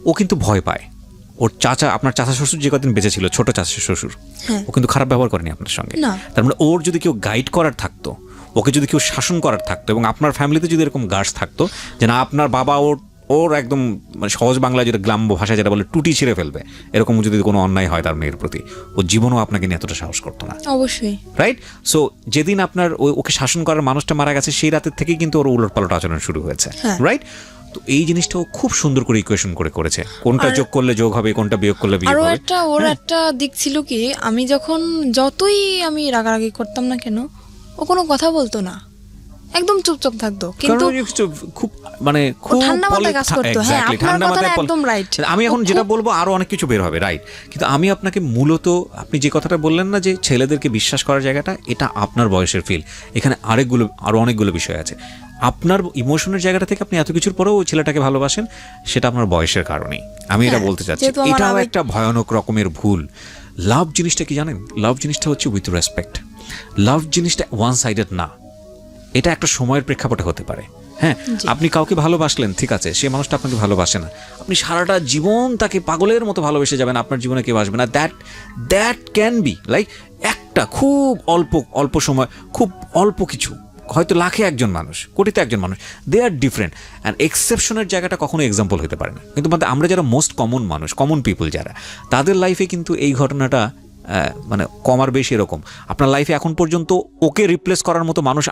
ও কিন্তু ভয় পায়। ওর চাচা, আপনার চাচা শ্বশুর যে কদিন বেঁচে ছিল, ছোট চাচা শ্বশুর, ও কিন্তু খারাপ ব্যবহার করেনি আপনার সঙ্গে। না। তার মানে ওর যদি কেউ গাইড করার থাকতো, ওকে যদি কেউ শাসন করার থাকতো, এবং আপনার ফ্যামিলিতে যদি এরকম গার্ডস থাকতো যে না আপনার বাবা ওর একদম মানে সহজ বাংলায় যেটা গ্রাম্য ভাষায় যেটা বলে টুটি ছিঁড়ে ফেলবে, এরকম যদি কোনো অন্যায় হয় তার মেয়ের প্রতি, ও জীবনও আপনাকে নিয়ে এতটা সাহস করতো না। অবশ্যই। রাইট? সো যেদিন আপনার ওকে শাসন করার মানুষটা মারা গেছে, সেই রাতের থেকেই কিন্তু ওর উলটপালট আচরণ শুরু হয়েছে। রাইট? তো এই জিনিসটাও খুব সুন্দর করে ইকুয়েশন করে করেছে, কোনটা যোগ করলে যোগ হবে, কোনটা বিয়োগ করলে বিয়োগ আরো হবে। একটা ওর একটা দিক ছিল কি, আমি যখন যতই আমি রাগারাগি করতাম না কেন, ও কোনো কথা বলতো না, একদম চুপচাপ থাকতো। কিন্তু খুব মানে খুব ঠান্ডা মাথায় কাজ করতো। হ্যাঁ, আপনার কথাটা একদম রাইট। আমি এখন যেটা বলবো আরো অনেক কিছু বের হবে, রাইট? কিন্তু আমি আপনাকে মূলত, আপনি যে কথাটা বললেন না যে ছেলেদেরকে বিশ্বাস করার জায়গাটা, এটা আপনার বয়সের ফিল। এখানে আরো অনেকগুলো বিষয় আছে। আপনার ইমোশনের জায়গাটা থেকে আপনি এত কিছুর পরেও ওই ছেলেটাকে ভালোবাসেন, সেটা আপনার বয়সের কারণেই। আমি এটা বলতে চাচ্ছি, এটাও একটা ভয়ানক রকমের ভুল। লাভ জিনিসটা কি জানেন? লাভ জিনিসটা হচ্ছে উইথ রেসপেক্ট। লাভ জিনিসটা ওয়ান সাইডেড না, এটা একটা সময়ের প্রেক্ষাপটে হতে পারে। হ্যাঁ, আপনি কাউকে ভালোবাসলেন, ঠিক আছে, সে মানুষটা আপনাকে ভালোবাসে না, আপনি সারাটা জীবন তাকে পাগলের মতো ভালোবেসে যাবেন, আপনার জীবনে কেউ আসবে না। দ্যাট ক্যান বি লাইক একটা খুব অল্প সময়, খুব অল্প কিছু, হয়তো লাখে একজন মানুষ, কোটিতে একজন মানুষ, দে আর ডিফারেন্ট। অ্যান্ড এক্সেপশনের জায়গাটা কখনো এক্সাম্পল হতে পারে না। কিন্তু আমরা যারা মোস্ট কমন মানুষ, কমন পিপল যারা, তাদের লাইফে কিন্তু এই ঘটনাটা মানে কম আর বেশি এরকম। আপনার লাইফে এখন পর্যন্ত ওকে রিপ্লেস করার মতো মানুষ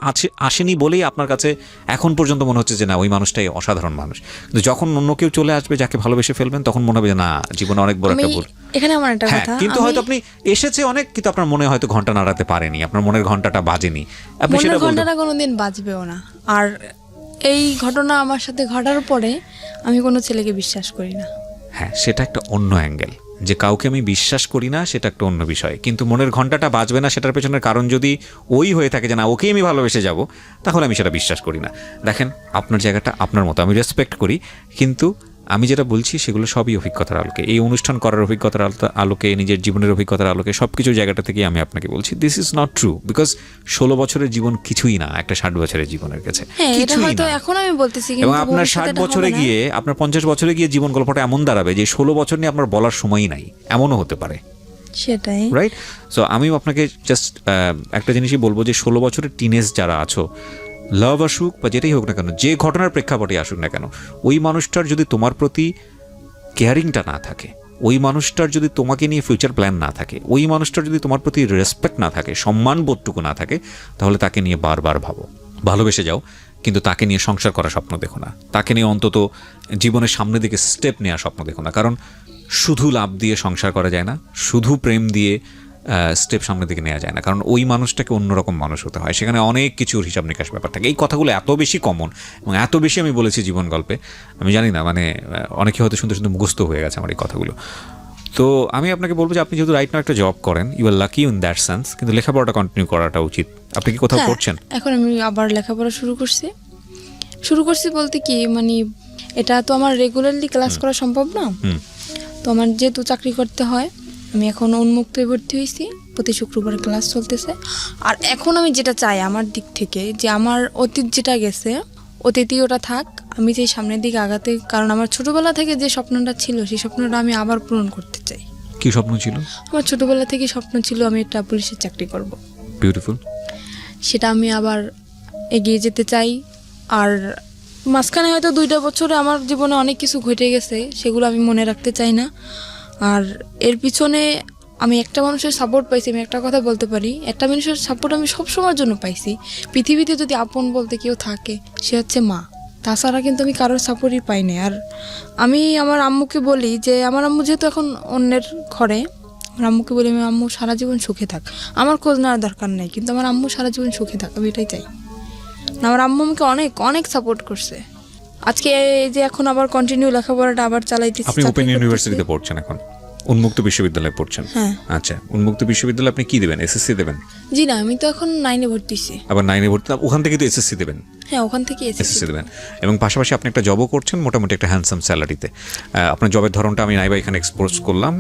আসেনি বলেই আপনার কাছে এখন পর্যন্ত মনে হচ্ছে যে না, ওই মানুষটাই অসাধারণ মানুষ। কিন্তু যখন অন্য কেউ চলে আসবে, যাকে ভালোবেসে ফেলবেন, তখন মনে হবে যে না, জীবনে অনেক বড় একটা ভুল। এখানে আমার একটা কথা, কিন্তু হয়তো আপনি এসেছে অনেক, কিন্তু আপনার মনে হয়তো ঘন্টা নাড়াতে পারেনি, আপনার মনের ঘন্টাটা বাজেনি, আপনি সেটা বলতে। ঘন্টাটা কোনোদিন বাজবেও না। আর এই ঘটনা আমার সাথে ঘটার পরে আমি কোনো ছেলেকে বিশ্বাস করি না। হ্যাঁ, সেটা একটা অন্য অ্যাঙ্গেল, যে কাউকে আমি বিশ্বাস করি না, সেটা একটা অন্য বিষয়। কিন্তু মনের ঘন্টাটা বাজবে না, সেটার পেছনের কারণ যদি ওই হয়ে থাকে যে না, ওকেই আমি ভালোবেসে যাব, তাহলে আমি সেটা বিশ্বাস করি না। দেখেন, আপনার জায়গাটা আপনার মতো, আমি রেসপেক্ট করি, কিন্তু আমি যেটা বলছি সেগুলো সবই অভিজ্ঞতার আলোকে, এই অনুষ্ঠান করার অভিজ্ঞতার আলোকে, নিজের জীবনের অভিজ্ঞতার আলোকে, সব কিছু জায়গাটা থেকেই আমি আপনাকে বলছি this is not true. Because 16 বছরের জীবন কিছুই না একটা 60 বছরের জীবনের কাছে, কিছুই না। এখন আমি বলতেছি, এবং আপনার 60 বছরে গিয়ে, আপনার 50 বছরে গিয়ে জীবন গল্পটা এমন দাঁড়াবে যে 16 বছর নিয়ে আপনার বলার সময়ই নাই, এমনও হতে পারে। সেটাই, রাইট? সো আমি আপনাকে জাস্ট একটা জিনিসই বলবো যে 16 বছরের টিনেজ যারা আছো, লাভ আসুক বা যেটাই হোক না কেন, যে ঘটনার প্রেক্ষাপটে আসুক না কেন, ওই মানুষটার যদি তোমার প্রতি কেয়ারিংটা না থাকে, ওই মানুষটার যদি তোমাকে নিয়ে ফিউচার প্ল্যান না থাকে, ওই মানুষটার যদি তোমার প্রতি রেসপেক্ট না থাকে, সম্মান বোধটুকু না থাকে, তাহলে তাকে নিয়ে বারবার ভাবো, ভালোবেসে যাও, কিন্তু তাকে নিয়ে সংসার করার স্বপ্ন দেখো না, তাকে নিয়ে অন্তত জীবনের সামনের দিকে স্টেপ নেওয়ার স্বপ্ন দেখো না। কারণ শুধু লাভ দিয়ে সংসার করা যায় না, শুধু প্রেম দিয়ে স্টেপ সামনের দিকে নেওয়া যায় না। কারণ ওই মানুষটাকে অন্যরকম মানুষ হতে হয়, সেখানে অনেক কিছুর হিসাব নিকাশ ব্যাপার থাকে। এই কথাগুলো এত বেশি কমন এবং এত বেশি আমি বলেছি জীবন গল্পে, আমি জানি না, মানে অনেকে হয়তো শুনতে শুনতে মুখস্থ হয়ে গেছে আমার এই কথাগুলো। তো আমি আপনাকে বলবো যে আপনি যেহেতু রাইট নাও একটা জব করেন, you are lucky in that sense, কিন্তু লেখাপড়াটা কন্টিনিউ করাটা উচিত। আপনি কি কোথাও করছেন? এখন আমি আবার লেখাপড়া শুরু করছি বলতে কি, মানে এটা তো আমার রেগুলারলি ক্লাস করা সম্ভব না। তো আমার যেহেতু চাকরি করতে হয়, আমি এখন উন্মুক্ত ভর্তি হয়েছি, প্রতি শুক্রবার ক্লাস চলতেছে। আর এখন আমি যেটা চাই আমার দিক থেকে, যে আমার অতীত যেটা গেছে, অতীতই ওটা থাক, আমি যে সামনের দিকে আগাতে, কারণ আমার ছোটবেলা থেকে যে স্বপ্নটা ছিল, সেই স্বপ্নটা আমি আবার পূরণ করতে চাই। কি স্বপ্ন ছিল? আমার ছোটবেলা থেকে স্বপ্ন ছিল আমি একটা পুলিশের চাকরি করব। বিউটিফুল। সেটা আমি আবার এগিয়ে যেতে চাই। আর মাঝখানে হয়তো 2টা বছরে আমার জীবনে অনেক কিছু ঘটে গেছে, সেগুলো আমি মনে রাখতে চাই না। আর এর পিছনে আমি একটা মানুষের সাপোর্ট পাইছি, আমি একটা কথা বলতে পারি, একটা মানুষের সাপোর্ট আমি সব সময়ের জন্য পাইছি। পৃথিবীতে যদি আপন বলতে কেউ থাকে, সে হচ্ছে মা। তাছাড়া কিন্তু আমি কারোর সাপোর্টই পাই না। আর আমি আমার আম্মুকে বলি যে, আমার আম্মু যেহেতু এখন অন্যের ঘরে, আমার আম্মুকে বলি, আমি আম্মু সারা জীবন সুখে থাক, আমার খোঁজ নেওয়ার দরকার নেই, কিন্তু আমার আম্মু সারা জীবন সুখে থাক, আমি এটাই চাই। আমার আম্মু আমাকে অনেক অনেক সাপোর্ট করছে। আজকে এই যে এখন আবার কন্টিনিউ লেখাপড়াটা আবার চালাইতেছি। আপনি ওপেন ইউনিভার্সিটিতে পড়ছেন এখন? উন্মুক্ত বিশ্ববিদ্যালয়ে পড়ছেন? হ্যাঁ। আচ্ছা, উন্মুক্ত বিশ্ববিদ্যালয়ে আপনি কি দেবেন, এসএসসি দেবেন? জি না, আমি তো এখন 9-এ ভর্তি হয়েছি। আবার 9-এ ভর্তি, ওখান থেকে তো এসএসসি দেবেন? হ্যাঁ, ওখান থেকে এসএসসি দেবেন, এবং পাশাপাশি আপনি একটা জবও করছেন মোটামুটি একটা হ্যান্ডসাম স্যালারিতে। আপনার জবের ধরনটা আমি নাইবা এখানে এক্সপোজ করলাম,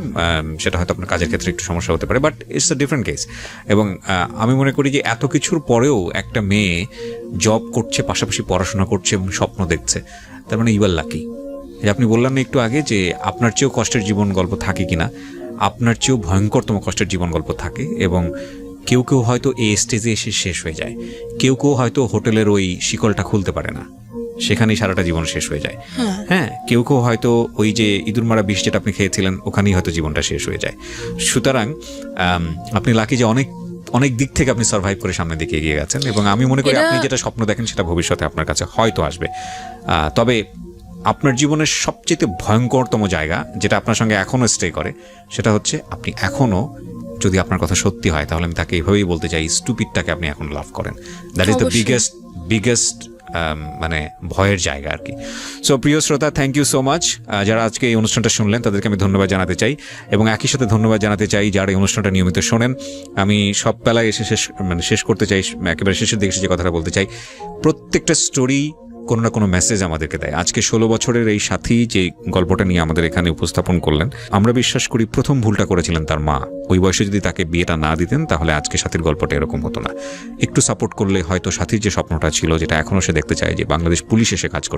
সেটা হয়তো আপনার কাজের ক্ষেত্রে একটু সমস্যা হতে পারে, but it's a different case. এবং আমি মনে করি যে এত কিছুর পরেও একটা মেয়ে জব করছে, পাশাপাশি পড়াশোনা করছে এবং স্বপ্ন দেখছে, তার মানে ইউ আর লাকি। আপনি বললেন না একটু আগে যে আপনার চেয়েও কষ্টের জীবন গল্প থাকে কিনা, আপনার চেয়েও ভয়ঙ্করতম কষ্টের জীবন গল্প থাকে, এবং কেউ কেউ হয়তো এই স্টেজে এসে শেষ হয়ে যায়, কেউ কেউ হয়তো হোটেলের ওই শিকলটা খুলতে পারে না, সেখানেই সারাটা জীবন শেষ হয়ে যায়। হ্যাঁ, কেউ কেউ হয়তো ওই যে ইঁদুর মারা বিষ যেটা আপনি খেয়েছিলেন ওখানেই হয়তো জীবনটা শেষ হয়ে যায়। সুতরাং আপনি লাকি যে অনেক অনেক দিক থেকে আপনি সার্ভাইভ করে সামনের দিকে এগিয়ে গেছেন, এবং আমি মনে করি আপনি যেটা স্বপ্ন দেখেন সেটা ভবিষ্যতে আপনার কাছে হয়তো আসবে। তবে আপনার জীবনের সবচেয়ে ভয়ঙ্করতম জায়গা যেটা আপনার সঙ্গে এখনও স্টে করে, সেটা হচ্ছে আপনি এখনও, যদি আপনার কথা সত্যি হয় তাহলে আমি তাকে এভাবেই বলতে চাই, স্টুপিডটাকে আপনি এখন লাভ করেন। দ্যাট ইজ দ্য বিগেস্ট মানে ভয়ের জায়গা আর কি। সো প্রিয় শ্রোতা, থ্যাংক ইউ সো মাচ। যারা আজকে এই অনুষ্ঠানটা শুনলেন তাদেরকে আমি ধন্যবাদ জানাতে চাই, এবং একই সাথে ধন্যবাদ জানাতে চাই যারা এই অনুষ্ঠানটা নিয়মিত শোনেন। আমি সব বেলায় এসে শেষ করতে চাই, একেবারে শেষের দিকে যে কথাটা বলতে চাই, প্রত্যেকটা স্টোরি কোনো না কোনো মেসেজ আমাদেরকে দেয়। আজকে 16 বছরের এই সাথী যে গল্পটা নিয়ে আমাদের এখানে উপস্থাপন করলেন, আমরা বিশ্বাস করি প্রথম ভুলটা করেছিলেন তার মা। ওই বয়সে যদি তাকে বিয়েটা না দিতেন তাহলে আজকে সাথীর গল্পটা এরকম হতো না। একটু সাপোর্ট করলে হয়তো সাথীর যে স্বপ্নটা ছিল, যেটা এখনও সে দেখতে চায়, যে বাংলাদেশ পুলিশ এসে কাজ করতে